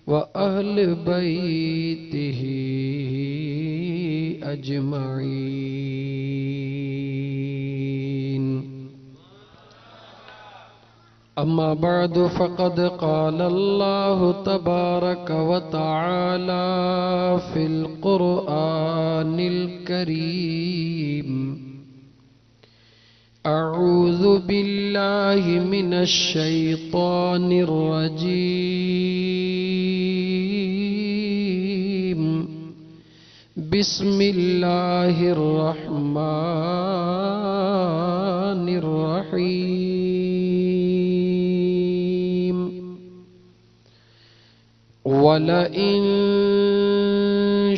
व अहल बैतिही अजमईन। अम्मा बअदु फ़क़द क़ाल अल्लाहु तबारक व तआला फ़िल क़ुरआनिल करीम। अऊज़ु बिल्लाहि मिनश शैतानिर रजीम। बिस्मिल्लाहिर रहमानिर रहीम। वलइन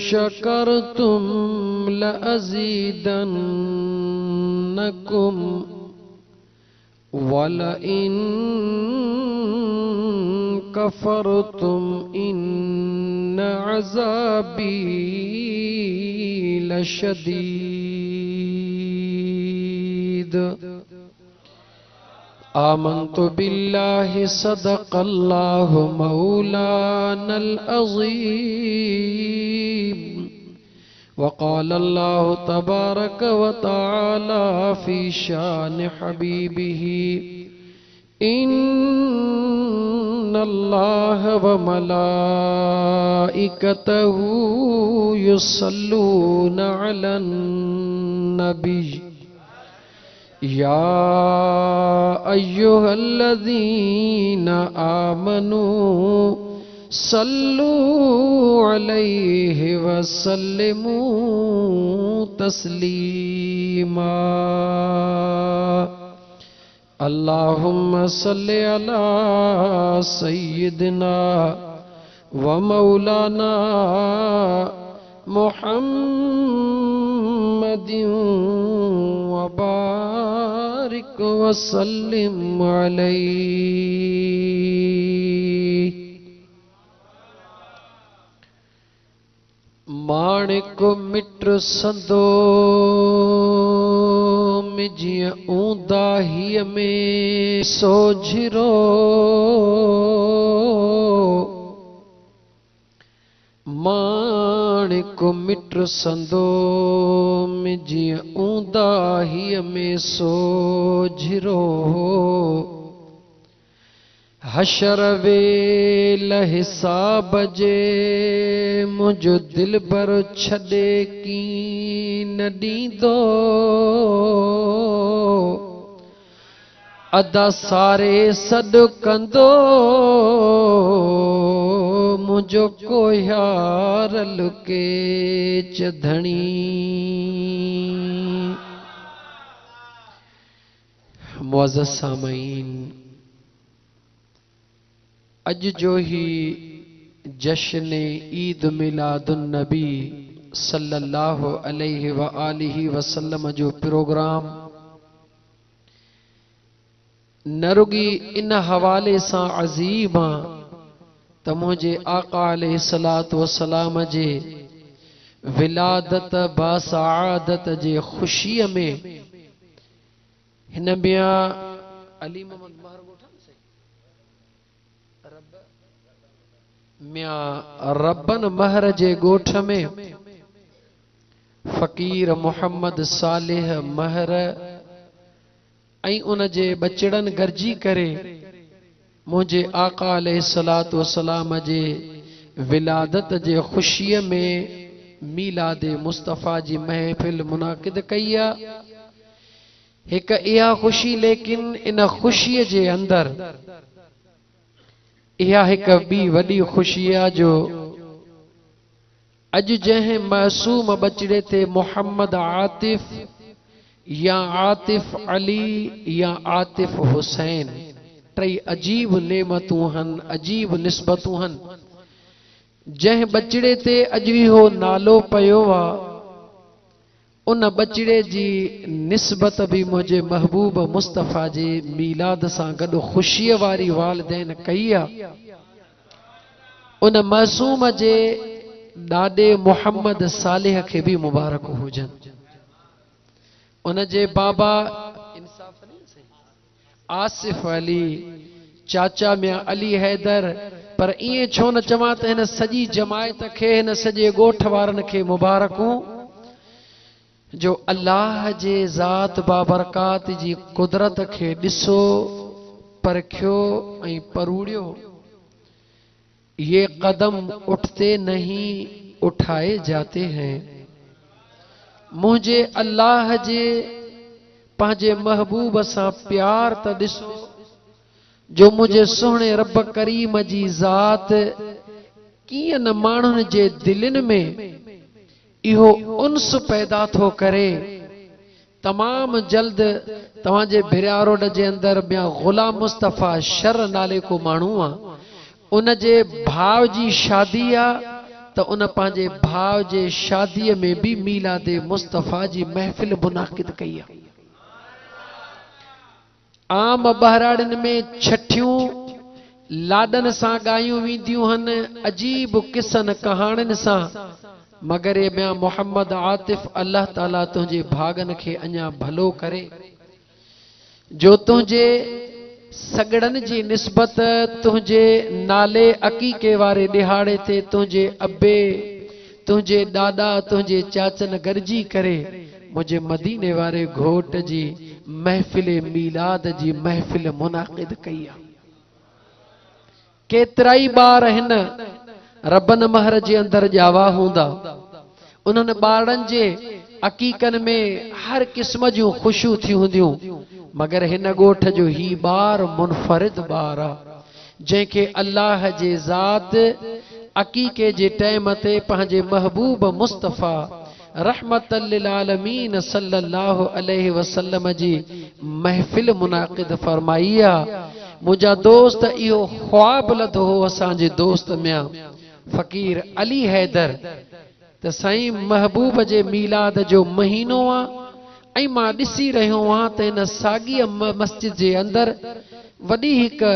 शकरतुम लअज़ीदन्नकुम वलइन कफरतुम इन्न अज़ाबी लशदीद। आमन्तु बिल्लाहि सदक़ल्लाहु मौलानल अज़ीम। वक़ाल अल्लाहु तबारक व तआला फ़ी शान हबीबिही। इन्नल्लाह व मलाइकतहू युसल्लूना अलन नबी। या अय्युहल्लज़ीना आमनू सल्लू अलैहि वसल्लिमू तस्लीमा। अल्लाहुम्मा सल्लि अला सय्यिदिना व मौलाना मुहम्मदिन व बारिक व सल्लिम अलैहि। माणिक मिट संदो मिजिया ऊंदा ही में सोझिरो। माणिक मिट संदो मिजिया ऊंदा ही में सोझिरो। हशर वेल हिसाब जे मुझो दिल भर छॾे की न ॾींदो। अदा सारे सॾु कंदो मुझो कोयारल के चधणी। मुअज़्ज़ज़ सामईन, अज जो ही जश्न ईद मिलादुन नबी सल्लल्लाहु अलैहि व आलिहि वसल्लम जो प्रोग्राम न रुगी इन हवाले सां अज़ीम आ त मुझे आका अलैहिस्सलातु वस्सलाम जे विलादत बासआदत जे खुशीअ में हिन मियां अली मोहम्मद महर मियां रब्बन महर जे ॻोठ में फ़कीर मोहम्मद सालिह महर ऐं उन जे बचड़न गरजी करे मुझे आका अलैहिस्सलातु वस्सलाम जे विलादत जे खुशीअ में मीलाद मुस्तफ़ा जी महफ़िल मुनाक़िद कई आ। हिक इहा खुशी, लेकिन इन खुशीअ जे अंदर इहा हिक ॿी वॾी खुशी आहे जो अॼु जंहिं मासूम बचड़े ते मोहम्मद आतिफ या आतिफ अली या आतिफ हुसैन टई अजीब नेमतूं हन, अजीब निस्बतूं हन। जंहिं बचड़े ते अॼु इहो नालो पियो आहे उन बचड़े जी निस्बत भी मुझे महबूब मुस्तफ़ा जे मीलाद सां गॾु खुशीअ वारी वालिदैन कई आहे। उन मासूम जे ॾाॾे मोहम्मद सालिह खे भी मुबारक हुजनि। उन जे बाबा आसिफ अली, चाचा मियां अली हैदर पर इएं छो न चवां त हिन सॼी जमायत खे हिन सॼे ॻोठ वारनि खे मुबारकूं जो अल्लाह जे ज़ात बाबरकात जी कुदरत खे ॾिसो परखियो ऐं परूड़ियो। ये कदम उठते नहीं उठाए जाते हैं। मुझे अल्लाह जे पंहिंजे महबूब सां प्यार त ॾिसो जो मुझे सोहणे रब करीम जी ज़ात कीअं न माण्हुनि जे दिलनि में इहो उन्स पैदा थो करे। तमाम जल्द तव्हांजे भिरिया रोड जे अंदर ॿिया ग़ुलाम मुस्तफ़ा शर नाले को माण्हू आहे, उन जे भाउ जी शादी आहे त उन पंहिंजे भाउ जे शादीअ में बि मीलाद मुस्तफ़ा जी महफ़िल मुनाक़िद कई आहे। आम बहराड़ियुनि में छठियूं लाॾनि सां ॻायूं वेंदियूं आहिनि, अजीब किसन कहाणियुनि सां, मगर ये ॿिया मोहम्मद आतिफ अल्लाह ताला तुंहिंजे भागनि खे अञा भलो करे जो तुंहिंजे सगड़नि जी निस्बत तुंहिंजे नाले अकीके वारे ॾिहाड़े ते तुंहिंजे अबे तुंहिंजे ॾाॾा तुंहिंजे चाचनि गॾिजी करे मुझे मदीने वारे घोट जी महफिल मीलाद जी महफिल मुनाक़िद कई आहे। केतिराई ॿार हिन रबन महर जे अंदर ॼावा हूंदा, उन्हनि ॿारनि जे अकीकनि में हर क़िस्म जूं ख़ुशियूं थी हूंदियूं, मगर हिन ॻोठ जो ही ॿार मुनफरिद ॿार आहे जंहिंखे अल्लाह जे ज़ात अकीके जे टाइम ते पंहिंजे महबूब मुस्तफ़ा रहमतल लिल आलमीन सल्लल्लाहु अलैहि वसल्लम जी महफिल मुनाक़िद फरमाई आहे। मुंहिंजा दोस्त इहो ख्वाब लधो हो असांजे दोस्त में फ़कीर अली हैदर त साईं महबूब जे मीलाद जो महीनो आहे ऐं मां ॾिसी रहियो आहियां त हिन साॻीअ मस्जिद जे अंदर वॾी हिकु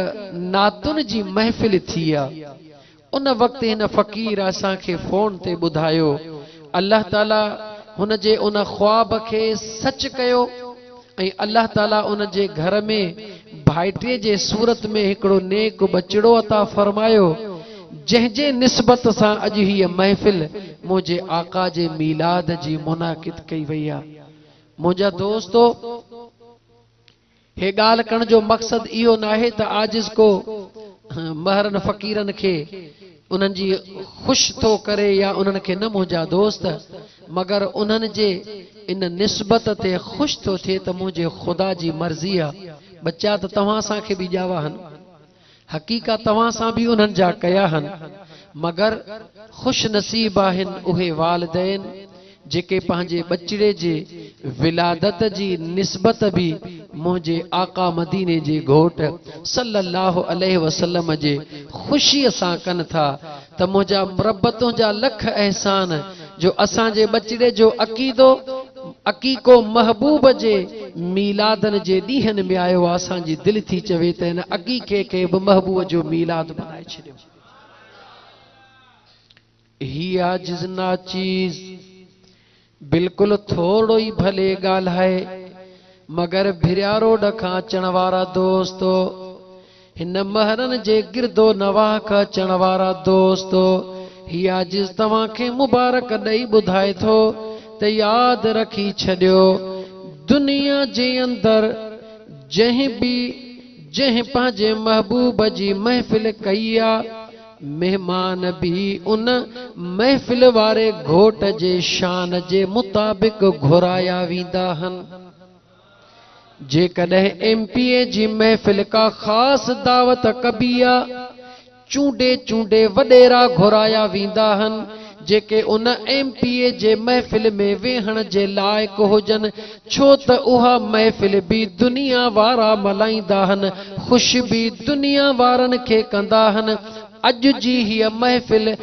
नातुन जी महफ़िल थी आहे। उन वक़्तु हिन फ़कीर असांखे फ़ोन ते ॿुधायो अल्लाह ताला हुन जे उन ख्वाब खे सच कयो ऐं अल्लाह ताला उन जे घर में भाइटे जे सूरत में हिकिड़ो नेक बचिड़ो अता फरमायो जंहिंजे निस्बत सां अॼु हीअ महफ़िल मुंहिंजे आका जे मीलाद जी मुनाक़िद कई वई आहे। मुंहिंजा दोस्तो, हे ॻाल्हि करण जो मक़सद इहो न आहे त आजिज़ को महरन फ़कीरनि खे उन्हनि जी ख़ुशि थो करे या उन्हनि खे न मुंहिंजा दोस्त, मगर उन्हनि जे इन निस्बत ते ख़ुशि थो थिए त मुंहिंजे ख़ुदा जी मर्ज़ी आहे। बच्चा त तव्हां सां बि ॼावा आहिनि, हक़ीक़ा तव्हां सां बि उन्हनि जा कया आहिनि, मगर ख़ुश नसीब आहिनि उहे वालिदैन जेके पंहिंजे बचिड़े जे विलादत जी निस्बत बि मुंहिंजे आका मदीने जे घोट सल्लल्लाहु अलैहि वसल्लम जे ख़ुशीअ सां कनि था त मुंहिंजा रब तुंहिंजा लख एहसान जो असांजे बचिड़े जो अकीको महबूब जे मीलादनि जे ॾींहंनि में आयो आहे। असांजी दिलि थी चवे त हिन अकीके खे बि महबूब जो मीलाद बनाए छॾियो। ही आजिज़ नाचीज़ बिल्कुलु थोरो ई भले ॻाल्हाए, मगर भिरिया रोड खां अचण वारा दोस्तो, हिन महरनि जे गिरदो नवाह खां अचण वारा दोस्तो, ही आजिज़ तव्हांखे मुबारक ॾेई ॿुधाए थो त यादि रखी छॾियो दुनिया जे अंदर जंहिं पंहिंजे महबूब जी महफ़िल कई आहे, मेहमान भी उन महफ़िल वारे घोट जे शान जे मुताबिक घुराया वेंदा आहिनि। जेकॾहिं एमपीए जी महफ़िल का ख़ासि दावत कबी आहे, चूंडे चूंडे वॾेरा घुराया वेंदा आहिनि जेके उन एमपीए जे महफ़िल में वेहण जे लाइक़ हुजनि, छो त उहा महफ़िल बि दुनिया वारा मल्हाईंदा आहिनि, ख़ुशि बि दुनिया वारनि खे कंदा आहिनि। अॼु जी हीअ महफ़िल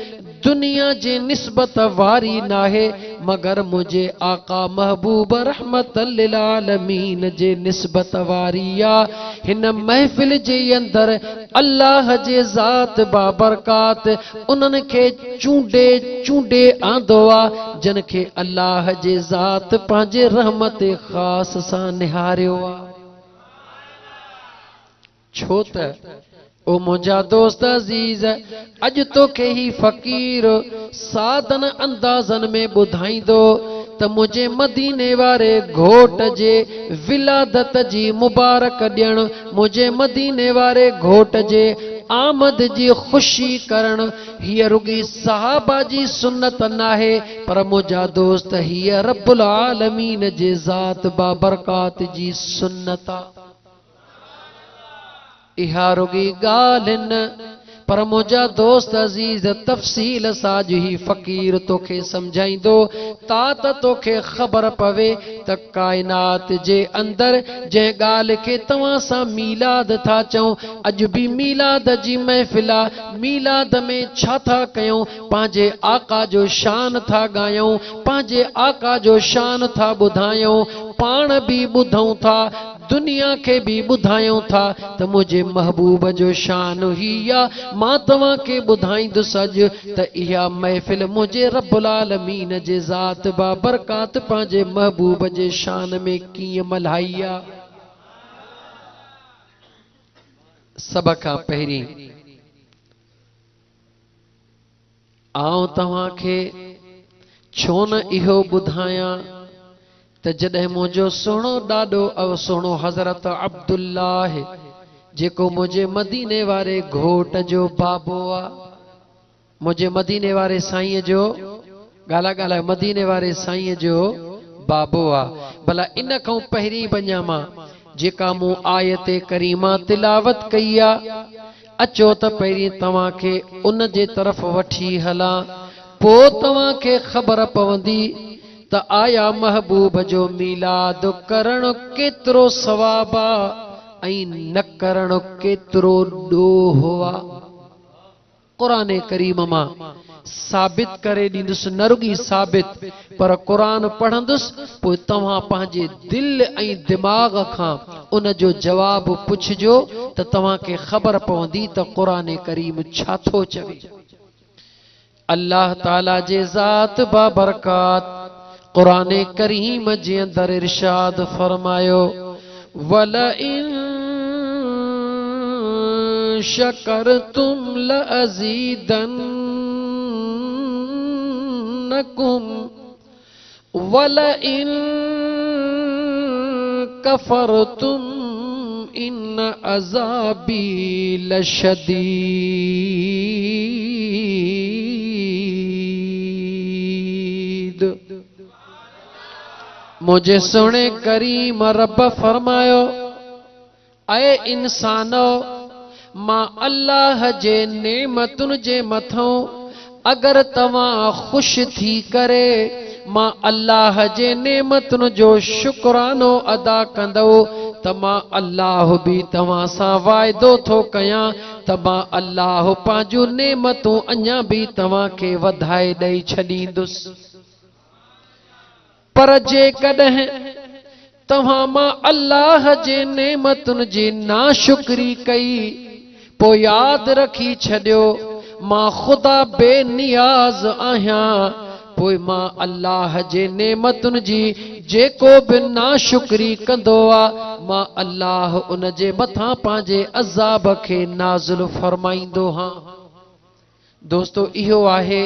दुनिया जे निस्बत वारी नाहे, मगर मुझे आका महबूब रहमतल लिल आलमीन जे निस्बत वारी आहे। हिन महफ़िल जे अंदर अल्लाह जे ज़ात बाबरकात उन्हनि खे चूंडे चूंडे आंदो आहे जिन खे अल्लाह जे ज़ात पंहिंजे रहमत ख़ास सां निहारियो आहे। छो त ओ मुझा दोस्त अजीज अज तो के ही फकीर साधन अंदाजन में बुधाइंदो त मुझे मदीने वारे घोट जे विलादत जी मुबारक ॾियण मुझे मदीने वारे घोट जे आमद जी खुशी करण हिय रुगी सहाबा जी सुन्नत नाहे पर मुझा दोस्त हिय रब्बुल आलमीन जे ज़ात बाबरकात जी सुन्नत इहा रुगी ॻाल्हि पर मुझा दोस्त अजीज तफ़सील साज ही फकीर तोखे समझाइंदो तात तोखे खबर पवे त कायनात जे अंदर जे गाल के तवा सा मीलाद था चऊं अज भी मीलाद जी महफिल मीलाद में छा था कयूं पांजे आका जो शान था गायूं पांजे आका जो शान था बुधायूं पान भी बुधऊं था दुनिया के भी बुधायूं था त मुझे महबूब जो शान ही या मां तवां के बुधाईंदुसि सज त इहा महफिल मुझे रब्बुल आलमीन जे ज़ात बाबरकात पांजे महबूब जे शान में कीअं मल्हाई आ। सब खां पहिरीं आऊं तव्हां खे छो न इहो ॿुधायां त जॾहिं मुझो सुहिणो ॾाढो सुहिणो हज़रत अब्दुल्लाह जेको मुझे मदीने वारे घोट जो बाबो आ मुझे मदीने वारे साईं जो गाला गाला मदीने वारे साईं जो बाबो आ भला इन खां पहिरीं वञा मां जेका मूं आयत करीमा तिलावत कई आ अचो त पहिरीं तव्हां खे उन जे तरफ़ वठी हलां पोइ तव्हां खे ख़बर पवंदी त आया महबूब जो मीलाद करण केतिरो सवाब आ ऐं न करण केतिरो ॾोह आ। क़ुरान करीम मां साबित करे ॾींदुसि न रुगी साबित पर क़ुरान पढ़ंदुसि पोइ तव्हां पंहिंजे दिल ऐं दिमाग़ खां उन जो जवाब पुछजो त तव्हां खे ख़बर पवंदी त क़ुरान करीम छा थो चवे। अल्लाह ताला जे ज़ात बाबरकात क़ुरान करीम जे अंदर इरशाद फरमायो वला इन शकरतुम लअज़ीदन्नकुम वला इन कफरतुम इन अज़ाबी लशदीद। मुझे सुने करीम रब फरमायो ऐ इंसानो मां अल्लाह जे नेमतुन जे मथों अगर तवां खुश थी करे मां अल्लाह जे नेमतुन जो शुक्रानो अदा कंदो त मां अल्लाह भी तवां सां वाइदो थो कयां त मां अल्लाह पंहिंजूं नेमतूं अञा भी तवां खे वधाए ॾेई छॾींदुसि। पर जे कॾहिं तव्हां मां अल्लाह जे नेमतुन जी नाशुक्री कई पोइ यादि रखी छॾियो मां ख़ुदा बेनियाज़ आहियां पोइ मां अल्लाह जे नेमतुन जी जेको बि नाशुक्री कंदो आहे मां अल्लाह उन जे मथां पंहिंजे अज़ाब खे नाज़िल फरमाईंदो हां। दोस्तो इहो आहे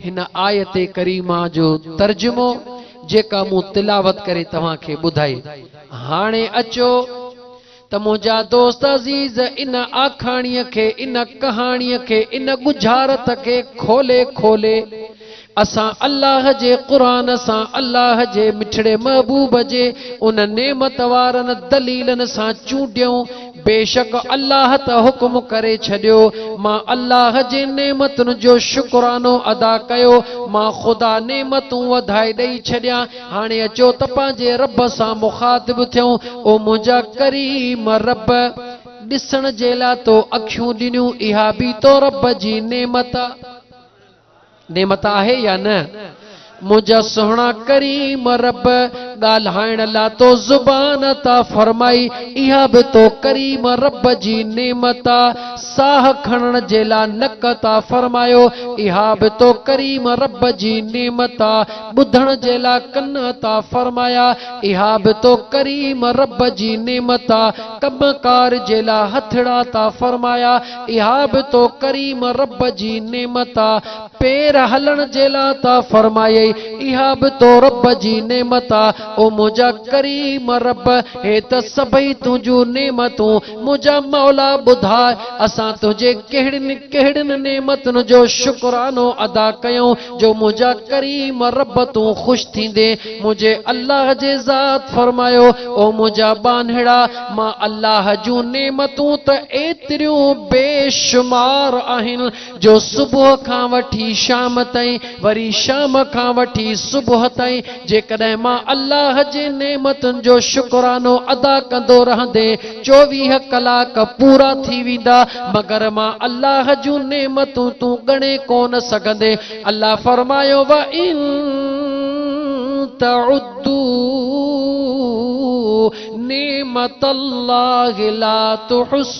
हिन आयत करीमा जो तर्जुमो जेका मूं तिलावत करे तव्हां खे ॿुधाई। हाणे अचो त मुंहिंजा दोस्त अज़ीज़ इन आखाणीअ खे इन कहाणीअ खे इन गुजारत खे खोले खोले असां अल्लाह जे क़ुरान सां अल्लाह जे मिठड़े महबूब जे उन नेमत वारनि दलीलनि सां चूंडियूं। बेशक अल्लाह त हुक्म करे छॾियो मां अल्लाह जे नेमतुनि जो शुक्रानो अदा कयो मां ख़ुदा नेमतूं वधाए ॾेई छॾियां। हाणे अचो त पंहिंजे रब सां मुखातिब थियूं ओ मुंहिंजा करीम रब ॾिसण जे लाइ तो अखियूं ॾिनियूं इहा बि तो रब जी नेमत नेमत आहे या न। मुंहिंजा सुहिणा करीम रब ॻाल्हाइण लाइ तो ज़ुबान अता फरमाई, इहा बि तो करीम रब जी नेमत आ। साह खणण जे लाइ नक अता फरमायो, इहा बि तो करीम रब जी नेमत आ। ॿुधण जे लाइ कन अता फरमाया, इहा बि तो करीम रब जी नेमत आ। कमकार जे लाइ हथड़ा अता फरमाया, इहा बि तो करीम रब जी नेमत आ। पेर हलण जे लाइ अता फरमाई, इहा बि तो रब जी नेमत आ। ओ मुंहिंजा करीम रब, हे त सभई तुंहिंजूं नेमतूं मुंहिंजा मौला ॿुधाए, असां तुंहिंजे कहिड़ियुनि कहिड़ियुनि नेमतुनि जो शुक्रानो अदा कयूं जो मुंहिंजा करीम रब तूं ख़ुशि थींदे। मुंहिंजे अल्लाह जे ज़ात फरमायो, ओ मुंहिंजा बानहिड़ा, मां अल्लाह जूं नेमतूं त एतिरियूं बेशुमार आहिनि जो सुबुह खां वठी शाम ताईं, वरी शाम खां वठी सुबुह ताईं, जेकॾहिं मां अल्लाह जे नेमतुनि जो शुक्रानो अदा कंदो रहंदे 24 कलाक पूरा थी वेंदा, मगर मां अल्लाह जूं नेमतूं तूं गणे कोन सघंदे। अल्लाह फरमायो, व इन तउद्दू नेमतल्लाहि ला तुहसूहा।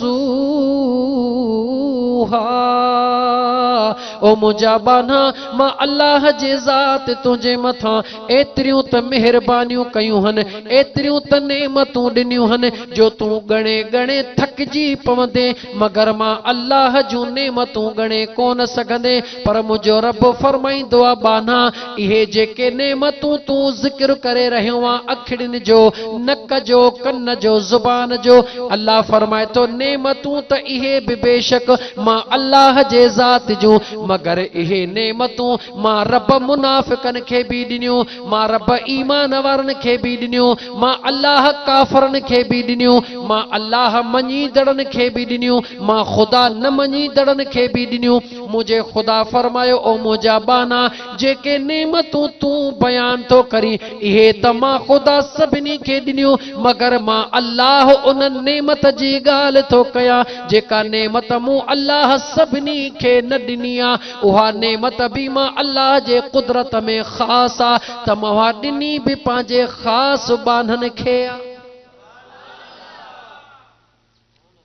ओ मुंहिंजा बाना, मां अल्लाह जे ज़ात तुंहिंजे मथां एतिरियूं त मेहरबानियूं कयूं हन, एतिरियूं त नेमतूं ॾिनियूं हन जो तूं गणे गणे थकिजी पवंदे, मगर मां अल्लाह जूं नेमतूं गणे कोन सघंदे। पर मुंहिंजो रब फरमाईंदो आहे, बाना इहे जेके नेमतूं तूं ज़िक्र करे रहियो आहे, अखियुनि जो, नक जो, कन जो, ज़ुबान जो, अल्लाह फरमाए थो नेमतूं त इहे बि बेशक मां अल्लाह जे ज़ात जूं, मगर इहे नेमतूं मां रब मुनाफ़िकनि खे बि ॾिनियूं, मां रब ईमान वारनि खे बि ॾिनियूं, मां अल्लाह काफ़रनि खे बि ॾिनियूं, मां अल्लाह मञीदड़नि खे बि ॾिनियूं, मां ख़ुदा न मञीदड़नि खे बि ॾिनियूं। मुंहिंजे ख़ुदा फरमायो, ओ मुंहिंजा बाना, जेके नेमतूं तूं बयान थो करी, इहे त मां ख़ुदा सभिनी खे ॾिनियूं, मगर मां अल्लाह उन नेमत जी ॻाल्हि थो कयां जेका नेमत मूं अल्लाह सभिनी खे न ॾिनी आहे। उहा नेमत बि मां अल्लाह जे कुदरत में ख़ासि आहे, त मां ॾिनी बि पंहिंजे ख़ासि बाननि खे आहे।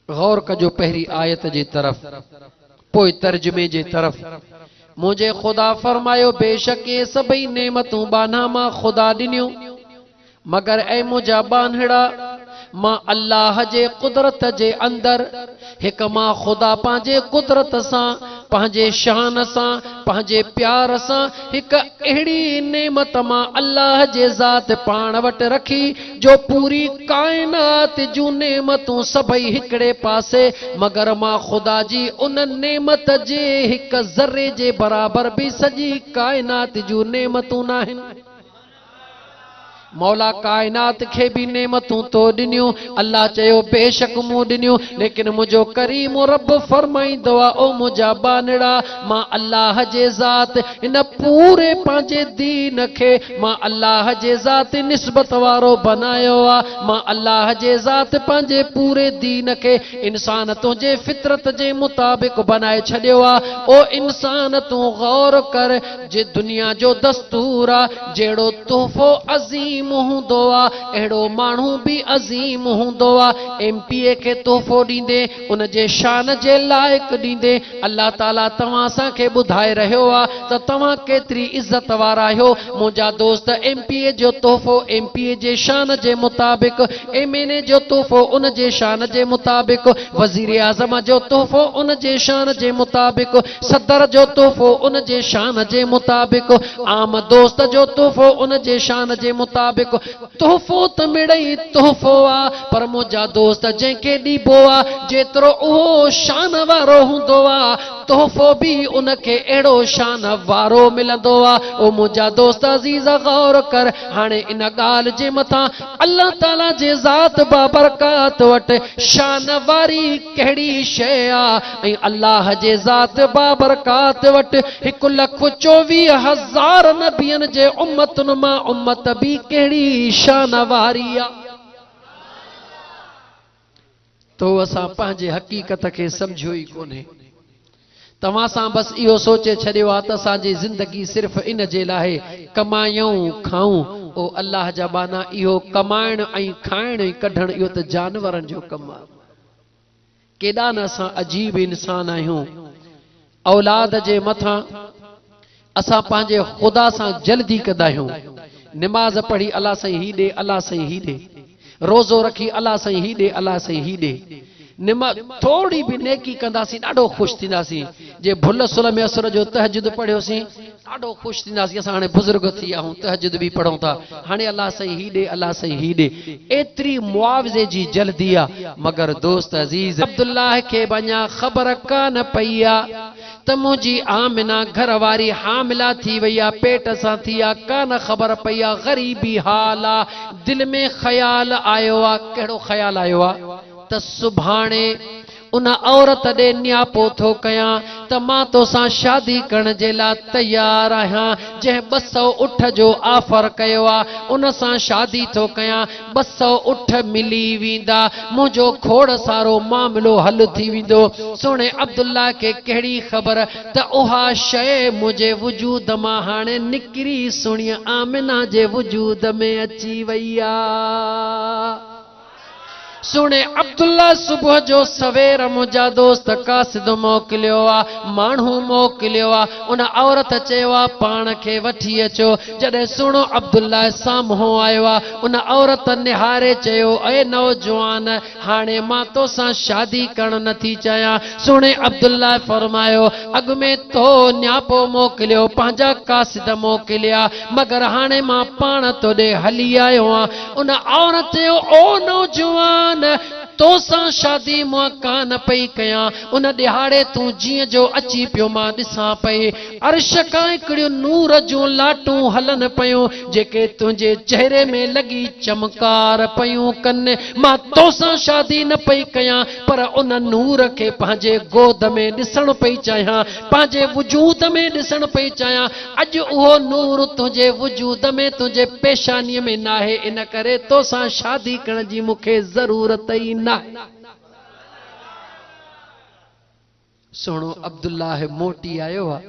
गौर कजो पहिरीं आयत जी तरफ़, पोइ तर्जुमे जे तरफ़। मुंहिंजे ख़ुदा फरमायो, बेशक ये सभई नेमतूं बाना मां ख़ुदा ॾिनियूं, मगर ऐ मुंहिंजा बानहिड़ा, मां अल्लाह जे कुदरत जे अंदर हिक मां ख़ुदा पंहिंजे कुदरत सां, पंहिंजे शान सां, पंहिंजे प्यार सां हिक अहिड़ी नेमत मां अल्लाह जे ज़ात पाण वटि रखी जो पूरी काइनात जूं नेमतूं सभई हिकिड़े पासे, मगर मां ख़ुदा जी उन नेमत जे हिक ज़र्रे जे बराबर बि सॼी काइनात जूं नेमतूं न आहिनि। मौला कायनात खे भी नेमतूं तो ॾिनियूं। अल्लाह चयो बेशक मूं ॾिनियूं, लेकिन मुंहिंजो करीम रब फरमाईंदो आहे, ओ मुंहिंजा बानड़ा, मां अल्लाह जे ज़ात इन पूरे पंहिंजे दीन खे मां अल्लाह जे ज़ात निस्बत वारो बनायो आहे। मां अल्लाह जे ज़ात पंहिंजे पूरे दीन खे इंसान तुंहिंजे फितरत जे मुताबिक़ बनाए छॾियो आहे। ओ इंसान तूं गौर कर, जे दुनिया जो दस्तूर आहे, जहिड़ो तोहफ़ो अज़ीम हूंदो आहे अहिड़ो माण्हू भी अज़ीम हूंदो आहे। एमपीए खे तोहफ़ो ॾींदे उन जे शान जे लाइक़ ॾींदे अल्लाह ताला तव्हां असांखे ॿुधाए रहियो आहे त तव्हां केतिरी इज़त वारा आहियो। मुंहिंजा दोस्त, एमपीए जो तोहफ़ो एमपीए जे शान जे मुताबिक़, एमएनए जो तोहफ़ो उन जे शान जे मुताबिक़, वज़ीर आज़म जो तोहफ़ो उन जे शान जे मुताबिक़, सदर जो तोहफ़ो उन जे शान जे मुताबिक़, आम दोस्त जो तोहफ़ो उन जे शान जे मुताबिक़। तोहफ़ो त मिड़ई तोहफ़ो आहे, पर मुंहिंजा दोस्त जंहिंखे ॾिबो आहे जेतिरो उहो शान वारो हूंदो आहे, तोहफ़ो भी उनखे अहिड़ो शान वारो मिलंदो आहे। ओ मुंहिंजा दोस्त अज़ीज़ गौर कर, हाणे इन ॻाल्हि जे मथां अल्लाह ताला जे ज़ात बाबरकात वटि शान वारी कहिड़ी शइ आहे, ऐं अल्लाह जे ज़ात बाबरकात वटि 1,24,000 नबियनि जे उम्मतुनि मां उम्मत भी कहिड़ी शान वारी आहे। तो असां पंहिंजे हक़ीक़त खे सम्झियो ई कोन्हे। तव्हां सां बस इहो सोचे छॾियो आहे त असांजी ज़िंदगी सिर्फ़ इन जे लाइ कमायूं खाऊं, ओ अल्लाह जा बाना इहो कमाइण ऐं खाइण ऐं कढण इहो त जानवरनि जो कमु आहे। केॾा न असां अजीब इंसान आहियूं। औलाद जे मथां असां पंहिंजे ख़ुदा सां जल्दी कंदा आहियूं। निमाज़ पढ़ी अल्लाह साईं ही ॾे, अल्लाह साईं ही ॾे। रोज़ो रखी अल्लाह साईं ही ॾे, अल्लाह साईं ही ॾे। थोड़ी भी नेकी कंदासीं ॾाढो ख़ुशि थींदासीं। जे भुल सुल में असर जो तहजुद पढ़ियोसीं ॾाढो ख़ुशि थींदासीं। असां हाणे बुज़ुर्ग थी विया आहियूं, तहजुद बि पढ़ूं था। हाणे अल्लाह साईं ही ॾे, अल्लाह साईं ही ॾे। एतिरी मुआवज़े जी जल्दी आहे। मगर दोस्त अज़ीज़ अब्दुल्लाह खे वञा ख़बर कान पई आहे त मुंहिंजी आमिना घर वारी हामिला थी वई आहे, पेट सां थी आहे, कान ख़बर पई आहे। ग़रीबी हाल आहे। दिल में ख़्याल आयो आहे। कहिड़ो ख़्याल आयो आहे त सुभाणे उन औरत ॾे न्यापो थो कयां त मां तोसां शादी करण जे लाइ तयार आहियां। जंहिं 200 उठ जो ऑफर कयो आहे उन सां शादी थो कयां। 200 उठ मिली वेंदा, मुंहिंजो खोड़ सारो मामिलो हल थी वेंदो। सुहिणे अब्दुल्ला खे कहिड़ी ख़बर त उहा शइ मुंहिंजे वजूद मां हाणे निकिरी सुहिणी आमिना जे वजूद में अची वई आहे। सुने अब्दुल्ला सुबह जो सवेर मुंहिंजा दोस्त कासिद मोकिलियो आहे, माण्हू मोकिलियो आहे। उन औरत चयो आहे पाण खे वठी अचो। जॾहिं सुहिणो अब्दुल्ला साम्हूं आयो आहे, उन औरत निहारे चयो ऐ नौजवान, हाणे मां तोसां शादी करण नथी चाहियां। सुहिणे अब्दुल्ला फरमायो अॻु में तो न्यापो मोकिलियो, पंहिंजा कासिद मोकिलिया, मगर हाणे मां पाण तोॾे हली आयो आहियां। उन औरत चयो ओ नौजवान, तोसां शादी मां कान पई कयां। उन दिहाड़े तूं जीअं जो अची पियो मां ॾिसां पई, अर्श खां हिकिड़ियूं नूर जूं लाटूं हलन पयूं जेके तुंहिंजे चेहरे में लगी चमकार पयूं कनि। मां तोसां शादी न पई कयां, पर उन नूर खे पंहिंजे गोद में ॾिसण पई चाहियां, पंहिंजे वजूद में ॾिसण पई चाहियां। अॼु उहो नूर तुंहिंजे वजूद में, तुंहिंजे पेशानीअ में न आहे, इन करे तोसां शादी करण जी मूंखे ज़रूरत ई न। सुहिणो अब्दुल्लाह मोटी आयो आहे।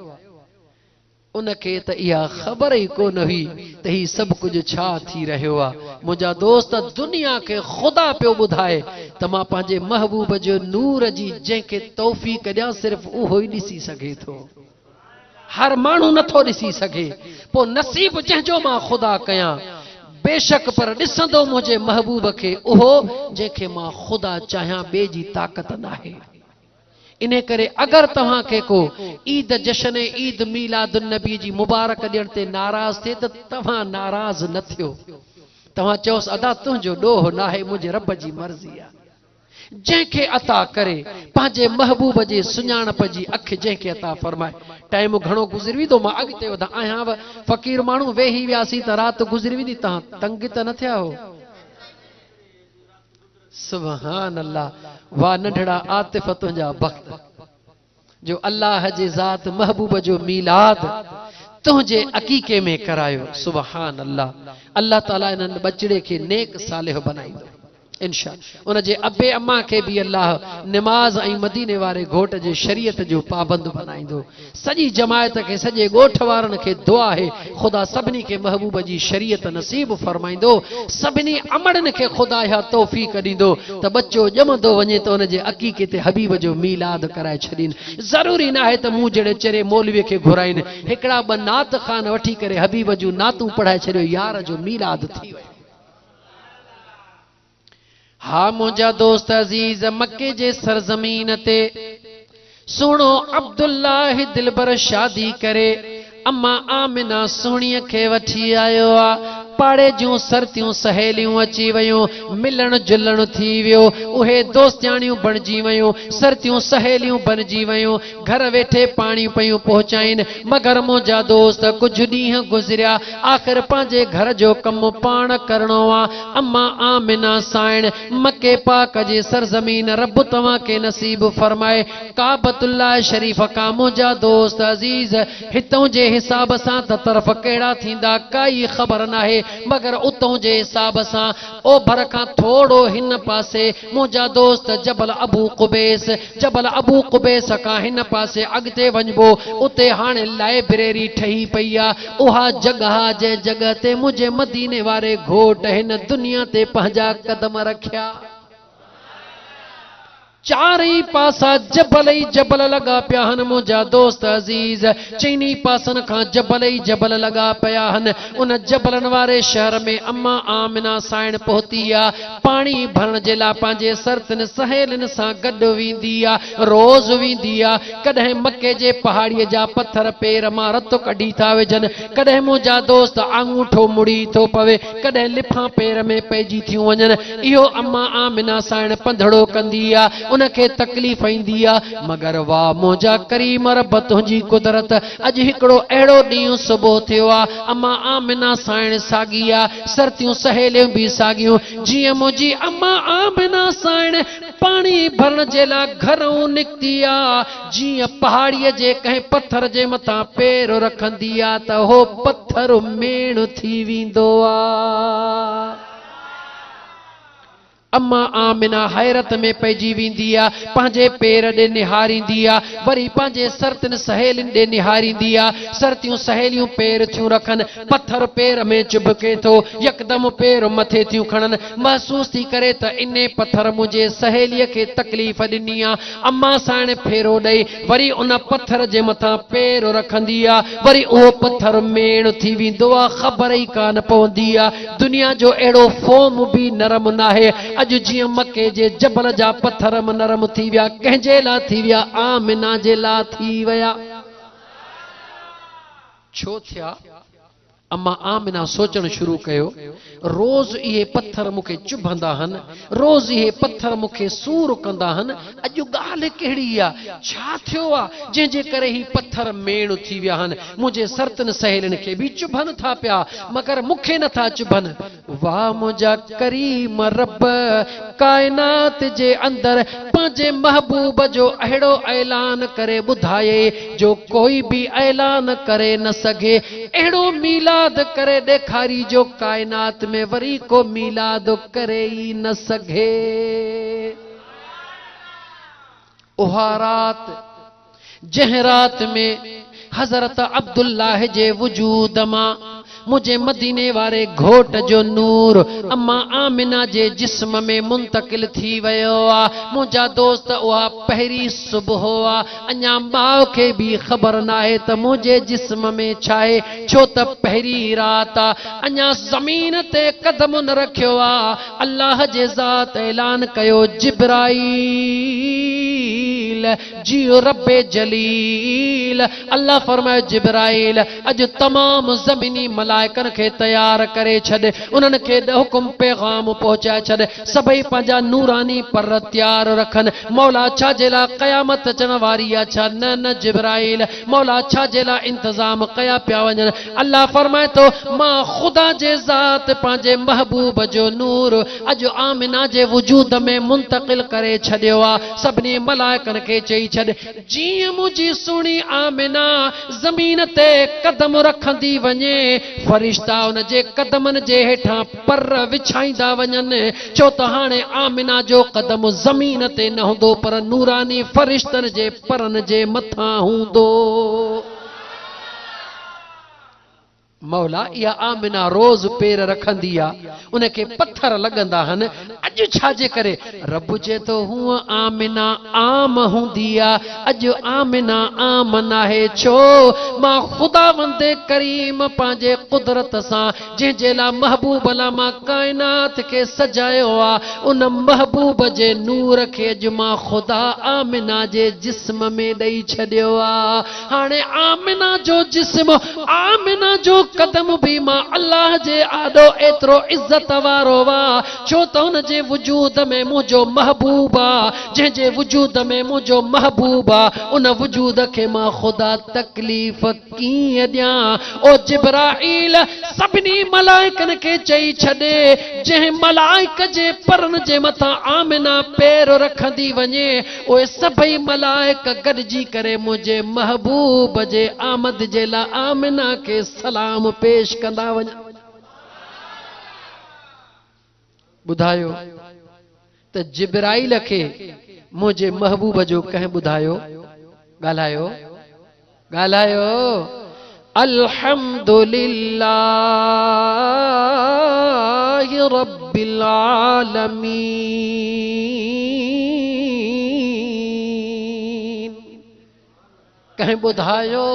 उनखे त इहा ख़बर ई कोन हुई त ही सभु कुझु छा थी रहियो आहे। मुंहिंजा दोस्त दुनिया खे ख़ुदा पियो ॿुधाए त मां पंहिंजे महबूब जो नूर जी जंहिंखे तौफ़ीक़ ॾियां सिर्फ़ उहो ई ॾिसी सघे थो, हर माण्हू नथो ॾिसी सघे। पोइ नसीब जंहिंजो मां ख़ुदा कयां बेशक, पर ॾिसंदो मुंहिंजे महबूब खे उहो जंहिंखे मां ख़ुदा चाहियां, ॿिए जी ताक़त न आहे। इन करे अगर तव्हां खे को ईद जश्न ईद मीलाद नबी जी मुबारक ॾियण ते नाराज़ थिए त तव्हां नाराज़ न थियो। तव्हां चयोसि अदा तुंहिंजो ॾोह न आहे, मुंहिंजे रब जी मर्ज़ी आहे। जंहिंखे अता करे पंहिंजे महबूब जे सुञाणप जी अखि जंहिंखे अता फरमाए। टाइम घणो गुज़री वेंदो, मां अॻिते वधा आहियां। फ़क़ीर माण्हू वेही वियासीं त राति गुज़री वेंदी, तव्हां तंग त न थिया हो? सुभान अल्लाह। वाह नंढड़ा आतिफ़ तुंहिंजा बख़्त जो अल्लाह जे ज़ात महबूब जो मीलाद तुंहिंजे अक़ीक़े में करायो। सुभान अल्लाह। अल्लाह ताला इन्हनि बचड़े खे नेक सालिह बनाईंदो इंशा। उन जे अबे अम्मा खे भी अल्लाह निमाज ऐं मदीने वारे घोट जे शरीयत जो पाबंद बनाईंदो। सॼी जमायत खे, सॼे ॻोठ वारनि खे दुआ आहे ख़ुदा सभिनी खे महबूब जी शरीयत नसीब फरमाईंदो। सभिनी अमड़नि खे ख़ुदा इहा तौफ़ीक़ ॾींदो त बच्चो ॼमंदो वञे त उन जे अक़ीक़े ते हबीब जो मीलाद कराए छॾीनि। ज़रूरी न आहे त मूं जहिड़े चरे मौलवीअ खे घुराइनि। हिकिड़ा ॿ नात ख़ान वठी करे हबीब जूं नातूं पढ़ाए छॾियो, यार जो मीलाद थी वियो। हा मुंहिंजा दोस्त अज़ीज़, मक्के जे सरज़मीन ते सुहिणो अब्दुल्लाह दिलबर शादी करे अम्मा आमिना सुहिणीअ खे वठी आयो आहे। पाड़े जूं सरतियूं सहेलियूं अची वयूं, मिलण जुलण थी वियो, उहे दोस्तियाणियूं बणिजी वयूं, सरतियूं सहेलियूं बणिजी वयूं, घर वेठे पाणी पयूं पहुचाइनि। मगर मुंहिंजा दोस्त कुझु ॾींहं गुज़रिया, आख़िर पंहिंजे घर जो कमु पाण करणो आहे। अम्मा आमिना साइण मके पाक जे सरज़मीन रब तव्हां खे नसीब फरमाए काबतुल्लाह शरीफ़ का मुंहिंजा दोस्त अज़ीज़ हितों जे हिसाब सां त तरफ़ कहिड़ा थींदा काई ख़बर न आहे। मगर उतों जे हिसाब सां ओभर खां थोड़ो हिन पासे मुंहिंजा दोस्त जबल अबू कुबैस खां हिन पासे अॻिते वञबो उते हाणे लाइब्रेरी ठही पई आहे। उहा जगह जे जगह ते मुंहिंजे मदीने वारे घोट हिन दुनिया ते पंहिंजा कदम रखिया। चारई पासा जबल ही जबल लगा पिया हन मुंहिंजा दोस्त अजीज, चइनी पासन खां जबल ही जबल लगा पिया हन। उन जबलन वारे शहर में अम्मा आमिना साइण पहुती आ। पानी भरण जे लाइ पंहिंजे सरतन सहेलिन सां गॾु वेंदी आ, रोज़ वेंदी आ। कॾहिं मके जे पहाड़ीअ जा पत्थर पेर मां रत कढी था विझनि, कॾहिं मुंहिंजा दोस्त आंगूठो मुड़ी थो पवे, कॾहिं लिफां पेर में पइजी थियूं वञनि। इहो अम्मा आमिना साइण पंधड़ो कंदी आ, उनके तकलीफ़ ईंदी आ। मगर वाह मुंहिंजा करीम रब तुंहिंजी कुदरत, अॼु हिकिड़ो अहिड़ो ॾींहुं सुबुह थियो आ, अम्मा आमिना साइण साॻी आ, सरतियूं सहेलियूं बि साॻियूं। जीअं मुंहिंजी अम्मा आमिना साइण पानी भरण जे लाइ घरों निकिती आ, जीअं पहाड़ीअ जे कंहिं पत्थर जे मथां पेर रखंदी आ त हो पत्थर मेण थी वेंदो आ। अम्मा आमिना हैरत में पइजी वेंदी आ, पंहिंजे पेर ॾे निहारींदी आ, वरी पंहिंजे सरतन सहेलियुनि ॾे निहारींदी आ। सरतियूं सहेलियूं पेर थियूं रखनि, पत्थर पेर में चुभके थो, यकदम पेर मथे थियूं खणनि, महसूस थी करे त इने पत्थर मुंहिंजे सहेलीअ खे तकलीफ़ ॾिनी आ। अम्मा साइण फेरो ॾेई वरी उन पत्थर जे मथां पेर रखंदी आ, वरी उहो पत्थर मेण थी वेंदो आ, ख़बर ई कान पवंदी आ। दुनिया जो अहिड़ो फोम बि नरम नाहे। अॼु जीअं मके जे जबल जा पत्थर नरम थी विया, कंहिंजे लाइ थी विया? आमिना जे लाइ थी विया। छो थिया? अम्मा आमिना सोचण शुरू कयो, रोज़ इहे पत्थर मूंखे चुभंदा आहिनि, रोज़ इहे पत्थर मूंखे सूर कंदा आहिनि। अॼु ॻाल्हि कहिड़ी आहे? छा थियो आहे जंहिंजे करे ही पत्थर मेण थी विया आहिनि? मुंहिंजे सरतन सहेलियुनि खे बि चुभनि था पिया, मगर मूंखे नथा चुभनि। वाह मुंहिंजा करीम रब, काइनात जे अंदर पंहिंजे महबूब जो अहिड़ो ऐलान करे ॿुधाए जो कोई बि ऐलान करे न सघे। अहिड़ो मीलाद करे ॾेखारी जो काइनात में वरी को मीलाद करे ई न सघे। उहा रात, जंहिं रात में हज़रत अब्दुल्लाह जे वजूद मां मुझे मदीने वारे घोट जो नूर अम्मा आमिना जे जिस्म में मुंतकिल थी वयो आ। मुझा दोस्त उहा पहरी सुबह आ, अञा माउ खे भी खबर नाहे त मुझे जिस्म में छाए, छो त पहरी रात आ, अञा ज़मीन ते कदम न रखियो आ। अल्लाह जे ज़ात ऐलान कयो, जिब्राईल जियो रब्बे जलील। अल्लाह फरमायो, जिब्राईल अज तमाम ज़मीनी मलाइकन के तैयार करे छॾ, उन्हनि खे हुकुम पैगाम पहुचाए छॾ, सभई पंहिंजा नूरानी पर तैयार रखन। मौला छा जे लाइ क़यामत अचण वारी आहे? छा न न जिब्राईल, मौला छा जे लाइ इंतज़ाम कया पिया वञनि? अल्लाह फरमाए थो, मां ख़ुदा जे ज़ात पंहिंजे महबूब जो नूर अॼु आमिना जे वजूद में मुंतकिल करे छॾियो आहे। सभिनी मलाइकन खे चई छॾ, जीअं मुंहिंजी सुहिणी आमिना ज़मीन ते कदम रखंदी वञे, फरिश्ता उन जे कदमनि जे हेठां पर विछाईंदा वञनि, छो त हाणे आमिना जो कदम ज़मीन ते न हूंदो पर नूरानी फरिश्तनि जे परनि जे मथां हूंदो। मौला इहा आमिना रोज़ पेर रखंदी आहे, उनखे पत्थर लॻंदा आहिनि। अॼु छाजे करे? रब चए थो, हूअं आमिना आम हूंदी आहे, अॼु आमिना आम नाहे। छो? मां ख़ुदावंदे करीम पंहिंजे कुदरत सां जंहिंजे लाइ महबूब लाइ मां काइनात खे सजायो आहे, उन महबूब जे नूर खे अॼु मां ख़ुदा आमिना जे जिस्म में ॾेई छॾियो आहे। हाणे आमिना जो जिस्म, आमिना जो कदम भी मां अल्लाह जे आॾो एतिरो इज़त वारो वा, छो त हुन जे वजूद में मुंहिंजो महबूब आ, जंहिंजे वजूद में मुंहिंजो महबूब आ, उन वजूद खे मां ख़ुदा तकलीफ़ कीअं ॾियां? ओ जिब्राईल सभिनी मलाइकनि खे चई छॾे, जंहिं मलाइक जे परनि जे मथां आमिना पेर रखंदी वञे, उहे सभई मलाइक गॾिजी करे मुंहिंजे महबूब जे आमद जे लाइ आमिना खे सलाम पेश कंदा वञनि। ॿुधायो त जिब्राइल खे मुझे महबूब जो कंहिं ॿुधायो? ॻाल्हायो ॻाल्हायो। अल्हम्दुलिल्लाहि रब्बिल आलमीन। कंहिं ॿुधायो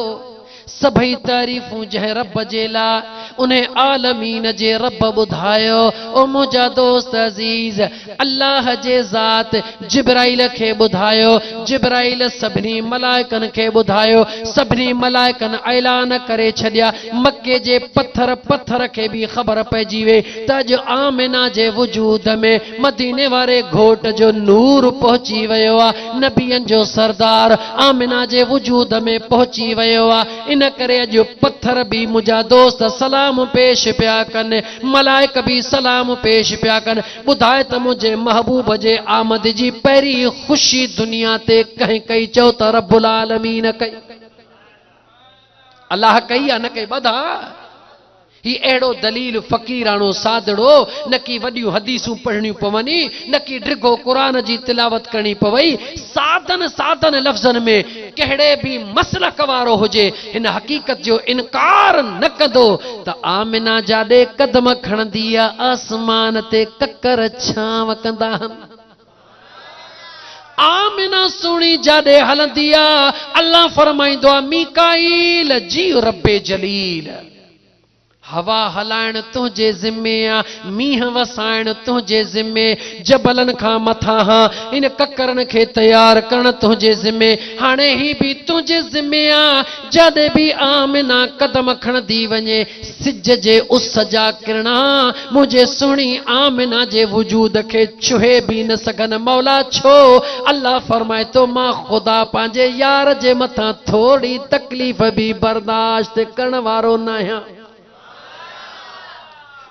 सभई तारीफ़ूं जंहिं रब जे ला उन्हें आलमीन जे रब ॿुधायो। ओ मुंहिंजा दोस्त अज़ीज़, अल्लाह जे ज़ात जिब्राइल खे ॿुधायो। जिब्राइल सभिनी मलाइकनि खे ॿुधायो। सभिनी मलाइकनि ऐलान करे छॾिया। मके जे पत्थर खे बि ख़बर पइजी वई त अॼु आमिना जे वजूद में मदीने वारे घोट जो नूर पहुची वियो आहे। नबियनि जो सरदार आमिना जे वजूद में पहुची वियो आहे। इन करे अॼु पत्थर बि मुंहिंजा दोस्त सलाम पेश पिया कनि, मलाइक बि सलाम पेश पिया कनि। ॿुधाए त मुंहिंजे महबूब जे आमद जी पहिरीं ख़ुशी दुनिया ते कंहिं कई? चओ त रब्बुल आलमीन कई। अल्लाह कई या न कई? ॿधा ही अहिड़ो दलील फ़कीराणो सादड़ो न की वॾियूं हदीसूं पढ़णियूं पवनी, न की ड्रिगो क़ुरान जी तिलावत करणी पवई। सादन लफ़्ज़नि में कहिड़े बि मसलक वारो हुजे हिन हक़ीक़त जो इनकार न कंदो त आमिना जाॾे कदम खणंदी आहे, आसमान ते ककर छांव कंदा आहिनि। आमिना सुणी जाॾे हलंदी आहे, अल्लाह फरमाईंदो आहे मीकाईल जी रब्बे जलील। हवा हलाइण तुंहिंजे ज़िम्मे आहे, मींहं वसाइण तुंहिंजे ज़िम्मे, जबलनि खां मथां इन ककरनि खे तयारु करण तुंहिंजे ज़िम्मे। हाणे ही बि तुंहिंजे ज़िम्मे आहे। जॾहिं बि आमिना कदम खणंदी वञे, सिज जे उस जा किरणा मुंहिंजे सुहिणी आमिना जे वजूद खे छुहे बि न सघनि। मौला छो? अल्लाह फरमाए थो मां ख़ुदा पंहिंजे यार जे मथां थोरी तकलीफ़ बि बर्दाश्त करण वारो न आहियां।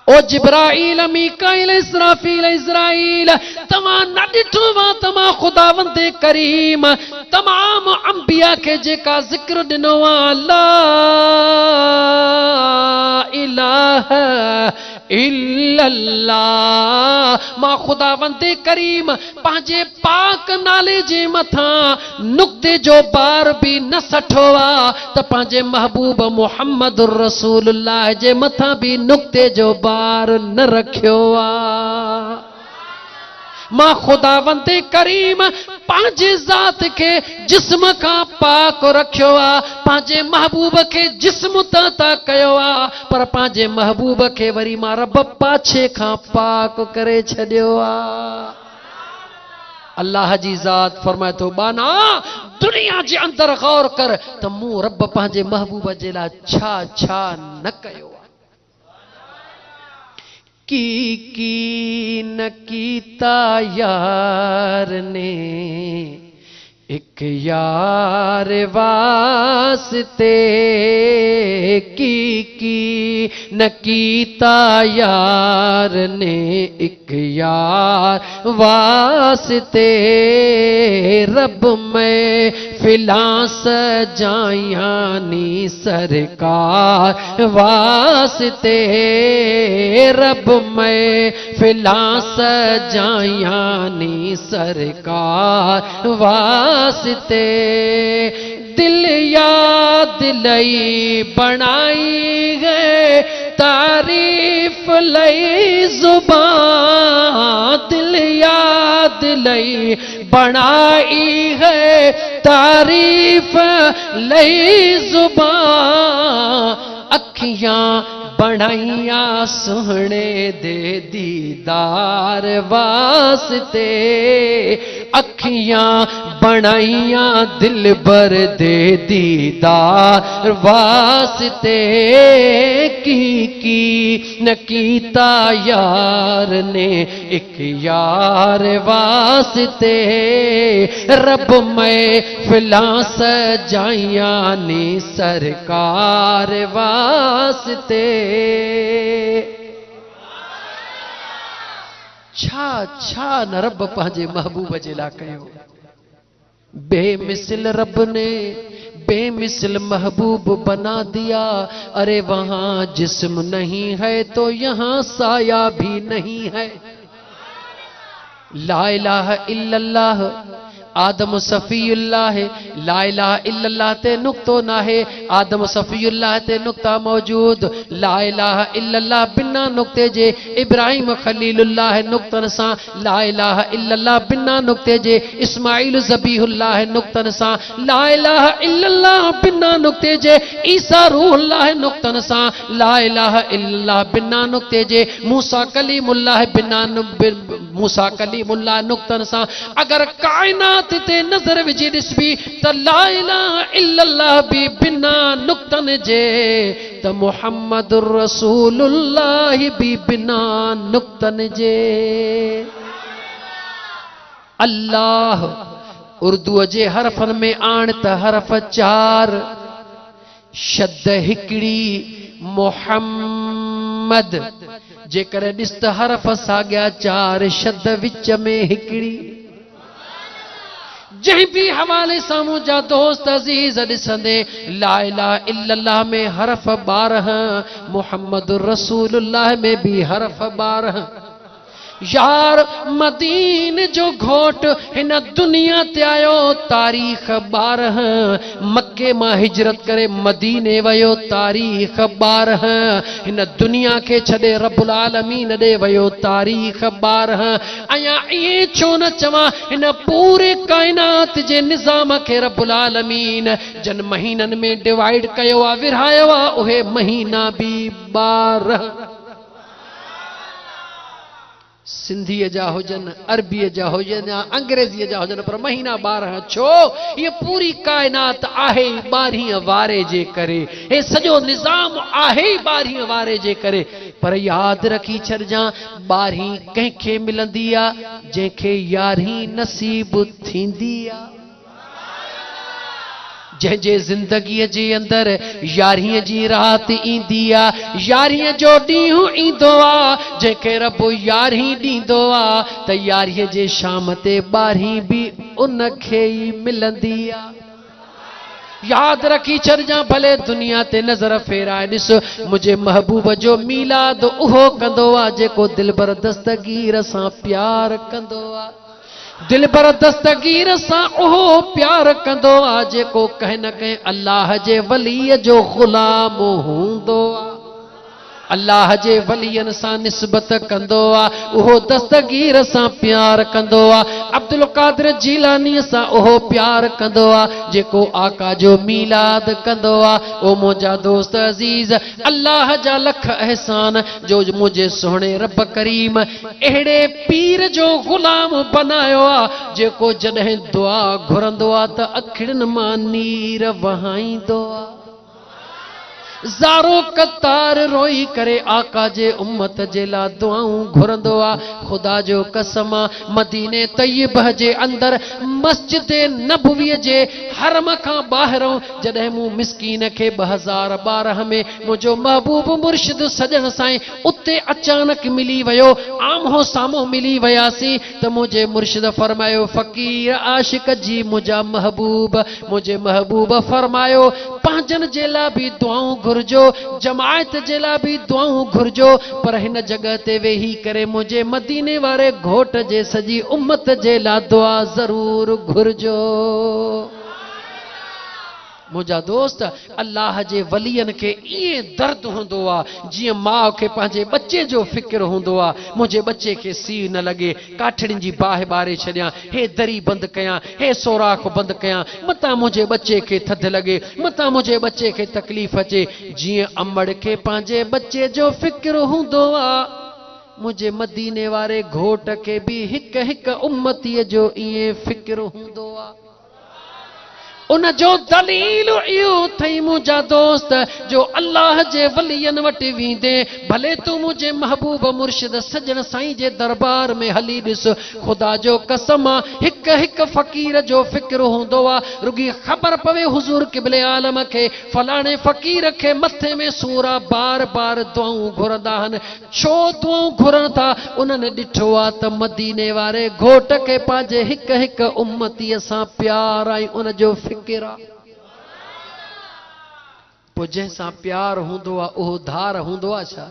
ओ जिब्राइल, मीकाइल, इसराफील, इज़राइल, तव्हां न ॾिठो वा त मां ख़ुदावंदे करीम तमाम अंबिया खे जेका ज़िक्र ॾिनो आहे, ला इलाहा इल्लल्लाह, मां ख़ुदावंदे करीम पंहिंजे पाक नाले जे मथां नुक्ते जो बार बि न सठो आहे त पंहिंजे महबूब मुहम्मद रसूलुल्लाह जे मथां बि नुक्ते जो बार न रखियो आहे। मां ख़ुदावंदे करीम पंहिंजे ज़ात खे जिस्म खां पाक रखियो आहे। पंहिंजे महबूब खे जिस्म ता कयो आहे, पर पंहिंजे महबूब खे वरी मां रब पाछे खां पाक करे छॾियो आहे। अल्लाह जी ज़ात फरमाए थो बाना दुनिया जे अंदर गौर कर त मूं रब पंहिंजे महबूब जे लाइ छा छा न कयो आहे। की न कीता यार ने एक यार वास्ते, की न कीता यार ने एक यार वास्ते, रब मैं फिला सजायानी सरकार वास्ते, रब मैं फिला सजायानी सरकार वास्ते, दिल याद लई बनाई गए तारीफ लई जुबान, दिल याद लई बनाई है तारीफ लई जुबान, अखियां बनाइया सोहने दे दीदार वास्ते, अखियां बनाइया दिल भर दे दीदार वास्ते, की न कीता यार ने एक यार वास्ते, रब मैं फिला सजाइया नी सरकार वास्ते। छा छा न रब पंहिंजे महबूब जे लाइ कयो। बेमिसल रब ने बेमिसल महबूब बना दिया। अरे वहां जिस्म नहीं है तो यहाँ साया भी नहीं है। ला इलाहा इल्लल्लाह आदम सफ़ीउल्लाह ला इलाहा इल्लल्लाह ते नुक्तो ना है आदम सफ़ीउल्लाह ते नुक्ता मौजूद ला इलाहा इल्लल्लाह बिना नुक्ते जे इब्राहिम खलीलुल्लाह नुक्तन सा ला इलाहा इल्लल्लाह बिना नुक्ते जे इस्माइल ज़बीहुल्लाह नुक्तन सा ला इलाहा इल्लल्लाह बिना नुक्ते जे ईसा रूहुल्लाह नुक्तन सा ला इलाहा इल्लल्लाह बिना नुक्ते जे मूसा कलीमुल्लाह बिना मूसा कलीमुल्लाह नुक्तन सा अगर कायनात ते नजर विझी ॾिसबी त ला इलाहा इल्लल्लाह भी बिना नुक्तन जे त मुहम्मदुर रसूलुल्लाह भी बिना नुक्तन जे। अल्लाह उर्दू जे हरफन में आण त हरफ 4 शद हिकड़ी मोहम्मद जेकर ॾिस त हरफ साॻिया 4 शद विच में हिकड़ी जहीं भी हवाले सां मुंहिंजा दोस्त अजीज ॾिसंदे ला इलाहा इल्लल्लाह में हरफ 12 मुहम्मदुर रसूलुल्लाह में भी हरफ 12 यार मदीन जो घोट हिन दुनिया ते आयो तारीख़ 12 मक्के मां हिजरत करे मदीने वयो तारीख़ 12 हिन दुनिया के छॾे रब्बुल आलमीन ॾे वयो तारीख़ 12 अया ये छो न चवां हिन पूरे कायनात जे निज़ाम के रब्बुल आलमीन जन महीनन में डिवाइड कयो आ विरहायो आ उहे महीना भी 12 सिंधीअ जा हुजनि अरबीअ जा हुजनि या अंग्रेज़ीअ जा हुजनि पर महीना 12 छो ये पूरी कायनात आहे 12 वारे जे करे हे सॼो निज़ाम आहे 12 वारे जे करे पर याद रखी छॾजां 12 कंहिंखे मिलंदी आहे जंहिंखे 11 नसीब थींदी आहे जंहिंजे ज़िंदगीअ जे अंदर 11 जी रात ईंदी आहे 11 जो ॾींहुं ईंदो आहे जंहिंखे रब 11 ॾींदो आहे त 11 जे शाम ते 12 भी उनखे ई मिलंदी आहे। याद रखी छॾजां भले दुनिया ते नज़र फेराए ॾिस मुंहिंजे महबूब जो मीलाद उहो कंदो आहे जेको दिलबर दस्तगीर सां प्यार कंदो आहे दिलबर दस्तगीर सां उहो प्यार कंदो आहे जेको कंहिं न कंहिं अल्लाह जे वलीअ जो ग़ुलाम हूंदो आहे अल्लाह जे वलियन सां निस्बत कंदो आहे उहो दस्तगीर सां प्यार कंदो आहे अब्दुल कादिर जीलानी सां उहो प्यार कंदो आहे जेको आका जो मीलाद कंदो आहे ओ मुंहिंजा दोस्त अज़ीज़ अल्लाह जा लख एहसान जो मुंहिंजे सुहिणे रब करीम अहिड़े पीर जो ग़ुलाम बनायो आहे जेको जॾहिं दुआ घुरंदो आहे त अखियुनि मां नीर वहाईंदो आहे ज़ारो कतार रोई करे आका जे उम्मत जे ला दुआऊं घुरंदो आहे खुदा जो कसम मदीने तय्यब जे अंदर मस्जिद नबवी जे हरम खां ॿाहिरों जॾहिं मूं मिस्कीन खे 2012 में मुंहिंजो महबूब मुर्शिद सजण साईं उते अचानक मिली वियो आम्हो साम्हूं मिली वियासीं त मुंहिंजे मुर्शिद फरमायो फ़कीर आशिक जी मुंहिंजा मुंहिंजे महबूब फरमायो पंहिंजनि जे लाइ बि दुआऊं घुर्जो जमायत जे लाइ बि दुआऊं घुर्जो पर हिन जगह ते वेही करे मुंहिंजे मदीने वारे घोट जे सॼी उम्मत जे लाइ दुआ ज़रूर घुर्जो। मुंहिंजा दोस्त अल्लाह जे वलियन के इएं दर्द हूंदो आहे जीअं माउ खे पंहिंजे बच्चे जो फ़िक्र हूंदो आहे मुंहिंजे बच्चे खे सीउ न लॻे काठड़ियुनि जी बाहि ॿारे छॾियां हे दरी बंदि कयां हे सोराख बंदि कयां मतां मुंहिंजे बच्चे खे थधि लॻे मतां मुंहिंजे बच्चे खे तकलीफ़ अचे जीअं अमड़ खे पंहिंजे बच्चे जो फ़िक्र हूंदो आहे मुझे मदीने वारे घोट के भी हिक हिक उम्मतीअ जो इएं फ़िक्र हूंदो आहे उन जो दलील इहो थई मुंहिंजा दोस्त जो अल्लाह जे वलियन वटि वेंदे भले तू मुंहिंजे महबूब मुर्शिद सजण साईं जे दरबार में हली ॾिस खुदा जो कसम हिक हिक फ़कीर जो फ़िक्र हूंदो आहे रुगी ख़बर पवे हुज़ूर क़िबले आलम खे फलाणे फ़कीर खे मथे में सूर बार बार दुआऊं घुरंदा आहिनि छो दुआऊं घुरनि था उन्हनि ॾिठो आहे त मदीने वारे घोट खे पंहिंजे हिक हिक उम्मतीअ सां प्यार ऐं उन जो पोइ जंहिंसां प्यार हूंदो आहे उहो धार हूंदो आहे छा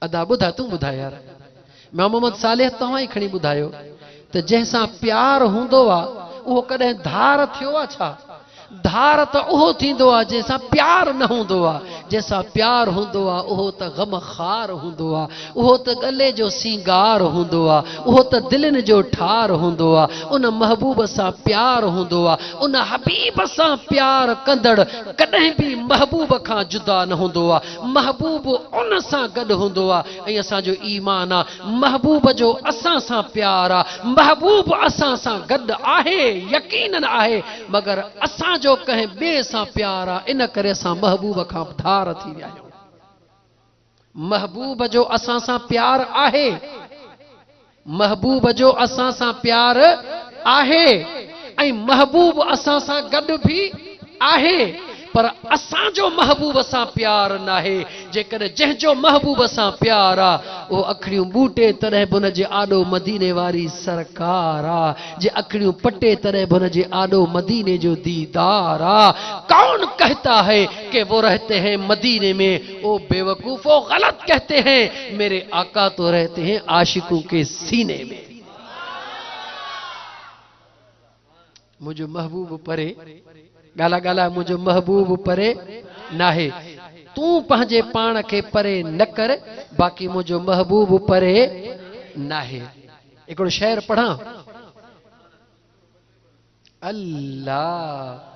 अदा ॿुधा तूं ॿुधा यार मैं मोहम्मद सालेह तव्हां ई खणी ॿुधायो त जंहिंसां प्यार हूंदो आहे उहो कॾहिं धार थियो आहे छा? धार त उहो थींदो आहे जंहिंसां प्यार न हूंदो आहे। जंहिंसां प्यार हूंदो आहे उहो त ग़मख़ार हूंदो आहे, उहो त गले जो सींगार हूंदो आहे, उहो त दिलनि जो ठार हूंदो आहे। उन महबूब सां प्यार हूंदो आहे, उन हबीब सां प्यार कंदड़ कॾहिं बि महबूब खां जुदा न हूंदो आहे। महबूब उन सां गॾु हूंदो आहे। ऐं असांजो ईमान आहे महबूब जो असां सां प्यार आहे। महबूब असां सां गॾु आहे, यकीनन आहे, मगर असां जो कंहिं ॿिए सां प्यार आहे। इन करे असां महबूब खां धार थी विया आहियूं। महबूब जो असां सां प्यार आहे, महबूब जो असां सां प्यार आहे, ऐं महबूब असां सां गॾु बि आहे, पर असांजो महबूब सां प्यार न आहे। जेकॾहिं जंहिंजो महबूब सां प्यार आहे उहो अखड़ियूं बूटे तॾहिं बि हुनजे आॾो मदीने वारी सरकार आहे। जे अखड़ियूं पटे तॾहिं बि हुनजे आॾो मदीने जो दीदार आहे। कौन कहता है कि वो रहते हैं मदीने में? ओ बेवकूफो, गलत कहते हैं। मेरे आका तो रहते हैं आशिकों के सीने में। मुझो महबूब परे गाला गाला, मुझो महबूब परे नाहे। तू पंहिंजे पाण खे परे न कर, बाक़ी मुझो महबूब परे नाहे। हिकिड़ो शेर पढ़ा। अल्लाह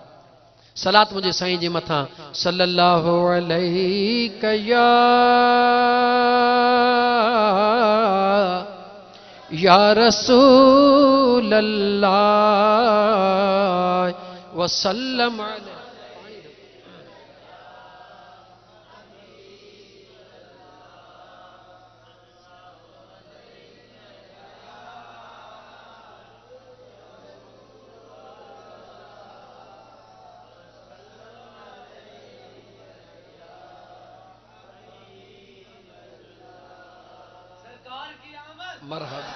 सलात मुझे साईं जे मथां सल्लल्लाहु अलैहि या रसूल अल्लाह वसल्लम अलैहि। मरहबा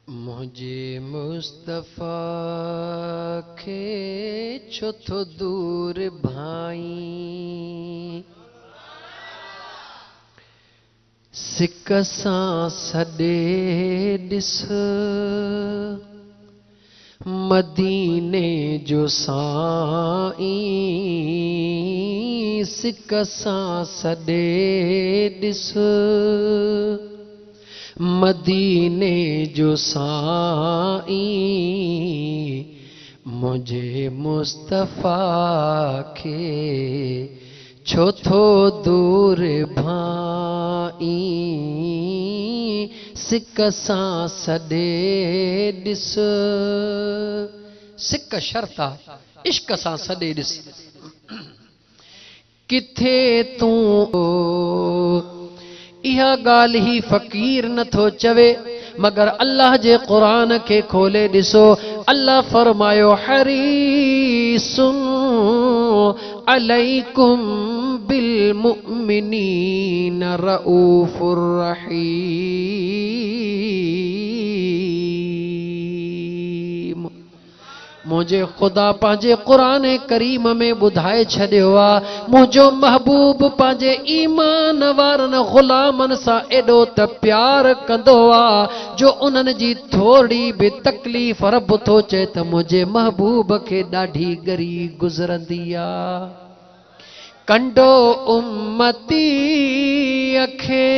मुझे मुस्तफा खे छो थो दूर भाई, सिक सां सॾे ॾिस मदीने जो साईं, सिक सां सॾे ॾिस मदीने जो साईं। मुझे मुस्तफा खे छो थो दूर भाई, सिक सां सॾे ॾिस। सिक शर्त आहे, इश्क सां सॾे ॾिस। किथे तूं इहा ॻाल्हि ही फ़क़ीर नथो चवे, मगर अल्लाह जे क़ुरान खे खोले ॾिसो। अल्लाह फरमायो हरीसुन अलैकुम बिल मुमिनीन रऊफुर रहीम। मुझे खुदा पंहिंजे क़ुरान करीम में ॿुधाए छॾियो आहे, मुंहिंजो महबूब पंहिंजे ईमान वारनि ग़ुलामनि सां एॾो त प्यार कंदो आहे जो उन्हनि जी थोरी बि तकलीफ़ रब थो चए त मुंहिंजे महबूब खे ॾाढी गरी गुज़रंदी आहे। कंडो उम्मतीअ खे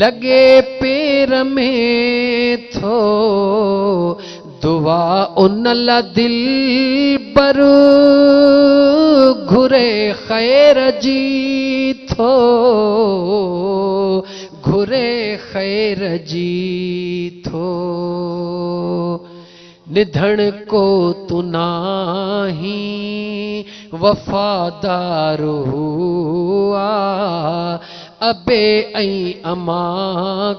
लॻे पेर में थो, दुआ उन ला दिल बर घुरे खैर जी थो, घुरे खैर जी थो। निधन को तू नाही वफादार हुआ, अबे ऐं अमा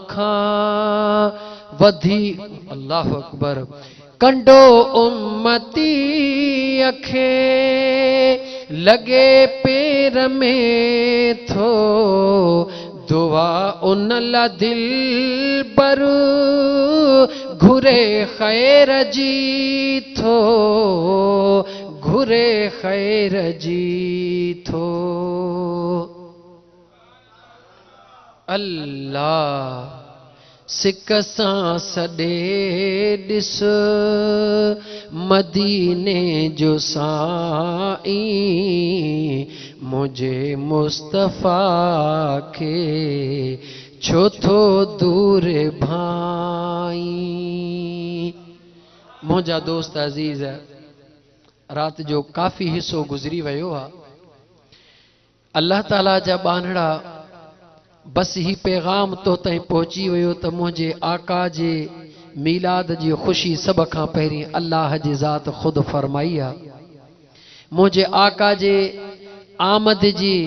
खां वधी। अल्लाह अकबर। कंडो उम्मतीअ खे लॻे पेर में थो, दुआ उन ला दिल बर घुरे खैर जी थो, घुरे खैर जी थो। अल्लाह सिक सां सॾे ॾिस मदीने जो साईं, मुझे मुस्तफ़ा खे छो थो दूर भाई। मुंहिंजा दोस्त अज़ीज़, रात जो काफ़ी हिस्सो गुज़री वियो आहे। अल्लाह ताला जा बानड़ा बस ही पैगाम तो ताईं पहुची वियो त मुझे आका जे मीलाद जी खुशी सब खां पहिरीं अल्लाह जी ज़ात खुद फरमाई आहे। मुझे आका जे आमद जी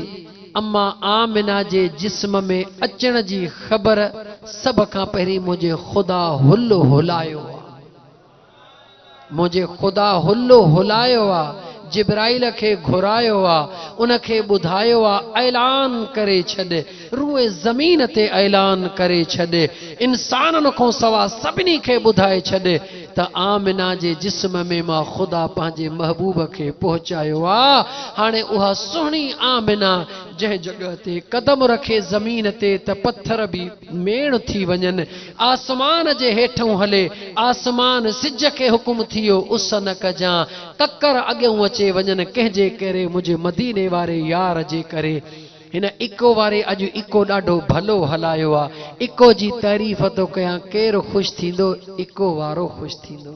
अम्मा आमिना जे जिस्म में अचण जी ख़बर सब खां पहिरीं मुझे खुदा हुल्लो हुलायो आहे। मुझे खुदा हुल्लो हुलायो आहे, जिब्राइल खे घुरायो आहे, उनखे ॿुधायो आहे ऐलान करे छॾ, रूए ज़मीन ते ऐलान करे छॾ, इंसाननि खां सवा सभिनी खे ॿुधाए छॾ त आमिना जे जिस्म में मां खुदा पंहिंजे महबूब खे पहुचायो आहे। हाणे उहा सुहिणी आमिना जंहिं जॻह ते कदम रखे ज़मीन ते त पत्थर बि मेण थी वञनि, आसमान जे हेठों हले, आसमान सिज खे हुकुम थियो उस न कजां, ककर अॻियों अचे वञनि, कंहिंजे करे मुंहिंजे मदीने वारे यार जे करे। हिन इको वारे अॼु इको ॾाढो भलो हलायो आहे। इको जी तारीफ़ थो कयां, केरु ख़ुशि थींदो? इको वारो ख़ुशि थींदो।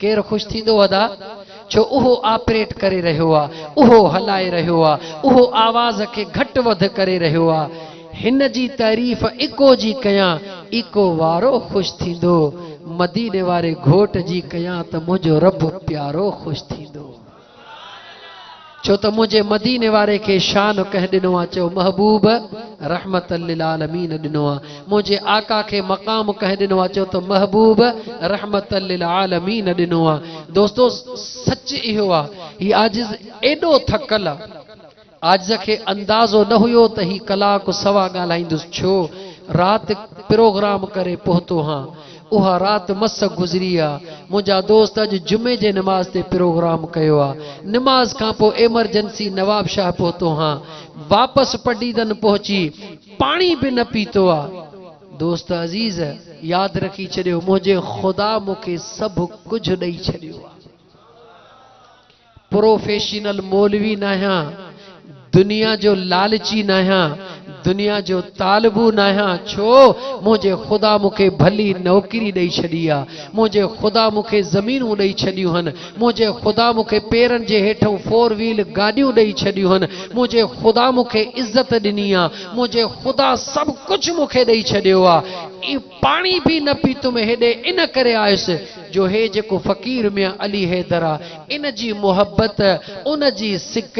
केरु ख़ुशि थींदो अदा? छो उहो ऑपरेट करे रहियो आहे, उहो हलाए रहियो आहे, उहो आवाज़ खे घटि वधि करे रहियो आहे। हिन जी तारीफ़ इको जी कयां, इको वारो ख़ुशि थींदो। मदीने वारे घोट जी कयां त मुंहिंजो रब प्यारो ख़ुशि थींदो। छो त मुझे मदीने वारे के शान कह ॾिनो आहे, चयो महबूब रहमतल लिल आलमीन ॾिनो आहे। मुझे आका के मक़ाम कह ॾिनो आहे, चयो त महबूब रहमतल लिल आलमीन ॾिनो आहे। दोस्तो सच इहो आहे, ही आजिज़ एॾो थकल आहे, आजिज़ खे अंदाज़ो न हुयो त ही कलाक सवा ॻाल्हाईंदुसि। छो रात प्रोग्राम करे पहुतो हां, उहा रात मस गुज़री आहे। मुंहिंजा दोस्त अॼु जुमे जे नमाज़ ते प्रोग्राम कयो आहे। नमाज खां पोइ एमरजेंसी नवाब शाह पहुतो हां, वापसि पडीदन पहुची, पाणी बि न पीतो आहे। दोस्त अज़ीज़ यादि रखी छॾियो, मुंहिंजे ख़ुदा मूंखे सभु कुझु ॾेई छॾियो आहे। प्रोफेशनल मौलवी न आहियां, दुनिया जो लालची न आहियां, दुनिया जो तालबू न आहियां। छो मुझे खुदा मूंखे भली नौकरी ॾेई छॾी आहे, मुझे खुदा मूंखे ज़मीनूं ॾेई छॾियूं आहिनि, मुझे खुदा मूंखे पेरनि जे हेठों 4 व्हील गाॾियूं ॾेई छॾियूं आहिनि, मुझे खुदा मूंखे इज़त ॾिनी आहे, मुझे खुदा सभु कुझु मूंखे ॾेई छॾियो आहे। पाणी बि न पीतो में हेॾे इन करे आयुसि जो हे जेको फ़कीर में अली हैदर आहे, इन जी मोहब्बत, उन जी सिक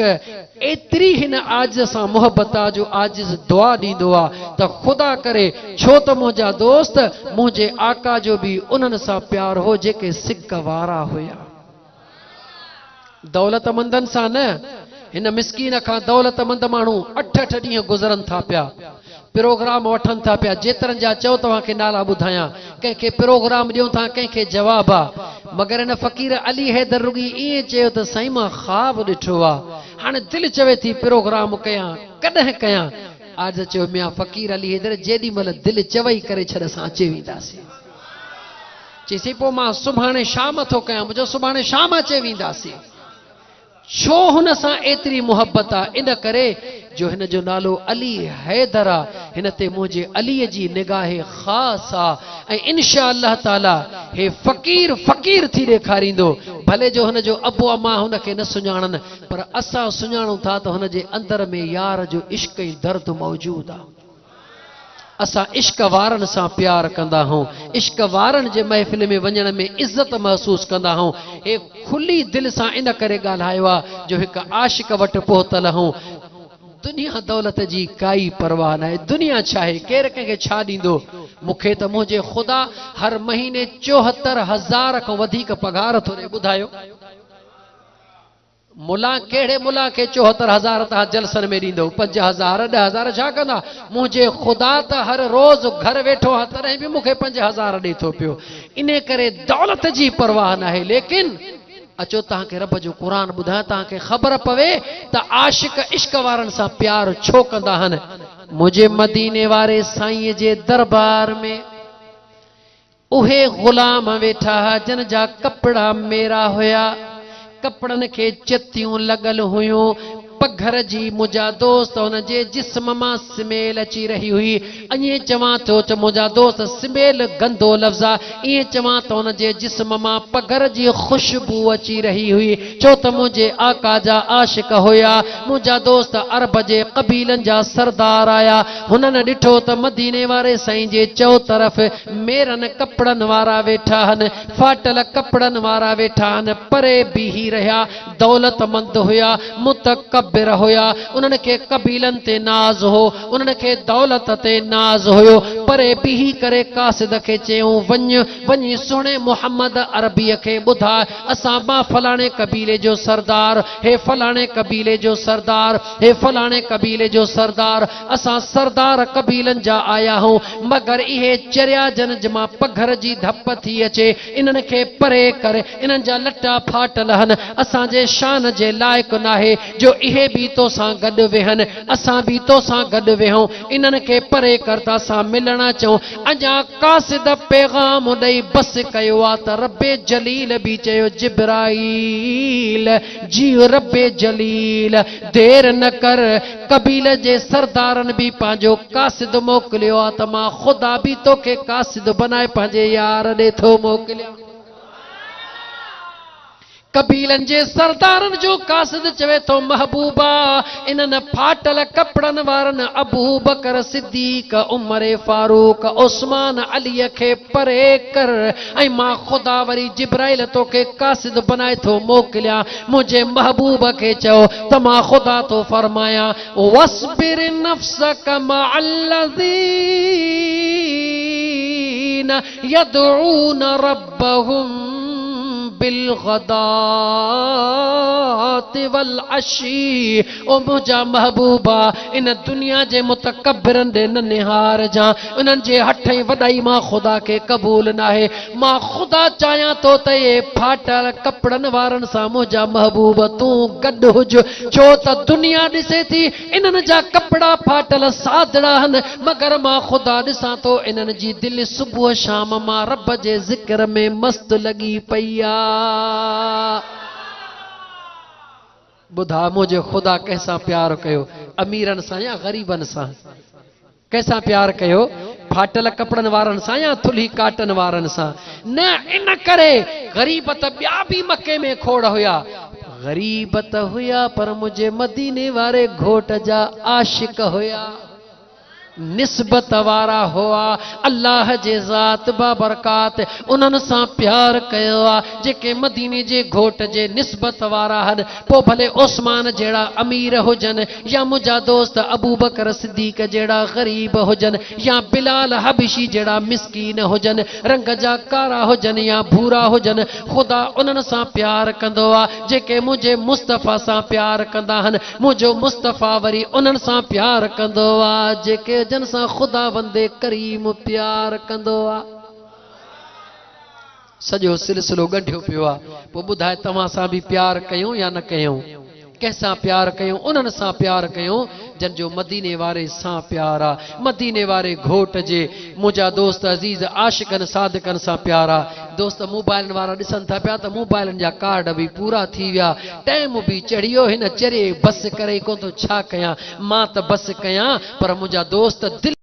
एतिरी हिन आजिज़ सां मोहब्बत आहे जो आजिज़ दुआ ॾींदो आहे त ख़ुदा करे, छो त मुंहिंजा दोस्त मुंहिंजे आका जो बि उन्हनि सां प्यार हो जेके सिक वारा हुया। दौलतमंदनि सां न, हिन मिसकीन खां दौलतमंद माण्हू 8-8 ॾींहं गुज़रनि था पिया, प्रोग्राम वठनि था पिया। जेतिरनि जा चओ तव्हांखे नाला ॿुधायां, कंहिंखे प्रोग्राम ॾियूं था, कंहिंखे जवाब आहे। मगर हिन फ़कीर अली हैदर रुॻी ईअं चयो त साईं मां ख़्वाब ॾिठो आहे, हाणे दिलि चवे थी प्रोग्राम कयां, कॾहिं कयां? आज चयो मियां फ़कीर अली हैदर, जेॾी महिल दिलि चवई करे छॾ, असां अची वेंदासीं। चईसीं पोइ मां सुभाणे शाम थो कयां, मुंहिंजो सुभाणे शाम अची वेंदासीं। छो हुन सां एतिरी मोहब्बत आहे? इन करे जो हिन जो नालो अली हैदर आहे, हिन ते मुंहिंजे अलीअ जी निगाह ख़ासि आहे। ऐं इंशा अल्लाह ताला हे फ़कीर फ़कीर थी ॾेखारींदो। भले जो हुन जो अबो अमा हुनखे न सुञाणनि, पर असां सुञाणूं था त हुन जे अंदर में यार जो इश्क ऐं दर्द मौजूदु आहे। असां इश्क वारनि सां प्यार कंदा हूं, इश्क वारनि जे महफ़िल में वञण में इज़त महसूस कंदा हूं। हे खुली दिलि सां इन करे ॻाल्हायो आहे जो हिकु आशिक वटि पहुतल हूं। दुनिया दौलत जी काई परवाह न आहे, दुनिया छा आहे, केरु कंहिंखे छा ॾींदो? मूंखे त मुंहिंजे ख़ुदा हर महीने 74,000 खां वधीक पघार थो ॾे। ॿुधायो, मुला केड़े मुला के 74,000 ता जलसन में दींदो 5,000 10,000 छा कंदा मुझे खुदा त हर रोज घर वेठो हा तरे भी मुखे 5,000 दे थो पियो इने करे दौलत जी परवाह ना है लेकिन अचो ता के रब जो कुरान बुधा ता के खबर पवे त आशिक इश्क वारन सा प्यार छो कंदा हन मुझे मदीने वारे साईं जे दरबार में उहे गुलाम वेठा जन जा कपड़ा मेरा होया कपड़न के चतियूं लगल हुयूं पघर जी मुझा दोस्त उन जे जिस्म मां स्मेल अची रही हुई अये चवां तो त मुझा दोस्त स्मेल गंदो लफ्ज़ा ये चवां तो उन जे जिस्म मां पघर जी खुशबू अची रही हुई छो त मुझे आका जा आशिक होया मुझा दोस्त अरब जे कबीलन जा सरदार आया हुनन डिठो त मदीने वारे साईं जे चौ तरफ मेरन कपड़न वारा वेठा हन फाटल कपड़न वारा वेठा हन परे बीही रहा दौलतमंद हुया मुतकब्बिर होया उन्हनि खे कबीलन ते नाज़ हो उन्हनि खे दौलत ते नाज़ हुयो परे बीही करे कासिद खे चयूं वञी सुणे मोहम्मद अरबीअ खे ॿुधा असां मां फलाणे कबीले जो सरदार हे फलाणे कबीले जो सरदार हे फलाणे कबीले जो सरदार असां सरदार कबीलन जा आया हूं मगर इहे चरिया जन जमा पघर जी धप थी अचे इन्हनि खे परे करे इन्हनि जा लटा फाटल हन असांजे शान जे लाइक़ नाहे जो इहे भी तो सां गॾु वेहन असां भी तो सां गॾु वेहूं इन्हनि खे परे करता सां मिलणा चऊं अञा कासिद पैगाम ॾेई बस कयो आहे त रब्बे जलील भी चयो जिब्राईल जी रब्बे जलील देर न कर कबील जे सरदारन भी पंहिंजो कासिद मोकिलियो आहे त मां ख़ुदा भी तोखे कासिद बनाए पंहिंजे यार ॾे थो मोकिलियां कबीलन जे सरदारन जो कासिद चवे तो महबूबा इन्हनि फाटल कपड़न वारन अबू बकर सिद्दीक उमर फारूक उस्मान अली खे परे कर ऐं मां खुदा वरी जिब्राइल तोखे कासिद बनाए थो मोकिलियां मुझे महबूब खे चयो त मां खुदा तो फरमाया वस्बिर नफ्सक मअल्लज़ीन यदऊन रब्बहुम बिलगदात वल अशी ओ मुझा महबूबा इन दुनिया जे मुतकब्बिरन दे ननिहार जा उन्हनि जे हथ वॾाई मां ख़ुदा खे क़बूल नाहे मां ख़ुदा चाहियां तो त ये फाटल कपड़न वारन सां मुझा महबूब तूं गॾु हुज छो त दुनिया ॾिसे थी इन्हनि जा कपड़ा फाटल सादड़ा हन मगर मां ख़ुदा ॾिसां तो इन्हनि जी दिलि सुबुह शाम मां रब जे ज़िक्र में मस्त लगी पई आहे बुधा मुझे खुदा कैसा प्यार कयो अमीरन सा या गरीबन सा कैसा प्यार कयो फाटल कपड़न वारन सा या थुली काटन वारन सा न इन करे गरीब त ॿिया भी मके में खोड़ हुया गरीब त हुया पर मुझे मदीने वारे घोट जा आशिक हुया निस्बत वारा हुआ अल्लाह जे ज़ात बाबरकात उन्हनि सां प्यार कयो आहे जेके मदीने जे घोट जे निस्बत वारा हन पोइ भले उस्मान जहिड़ा अमीर हुजनि या मुंहिंजा दोस्त अबू बकर सिद्दीक जहिड़ा ग़रीब हुजनि या बिलाल हबशी जहिड़ा मिसकीन हुजनि रंग जा कारा हुजनि या भूरा हुजनि ख़ुदा उन्हनि सां प्यार कंदो आहे जेके मुंहिंजे मुस्तफ़ा सां प्यार कंदा आहिनि मुंहिंजो मुस्तफ़ा वरी उन्हनि सां प्यार कंदो आहे जेके जन सा खुदा बंदे करीम प्यार कंदो आ सजो सिलसिलो गंढियो पियो आ पोइ ॿुधाए तव्हां सां भी प्यार कयूं या न कयूं कैसा प्यार कयूं उन्हनि सां प्यार कयूं जन जो मदीने वारे सां प्यार आ मदीने वारे घोट जे मुंहिंजा दोस्त अजीज आशिकन सादिकन सां प्यार आ दोस्त मोबाइल वारा ॾिसनि था पिया त मोबाइलन जा कार्ड भी पूरा थी विया टाइम भी चढ़ियो हिन चरे बस करे को तो छा कयां मां त बस कयां पर मुंहिंजा दोस्त दिल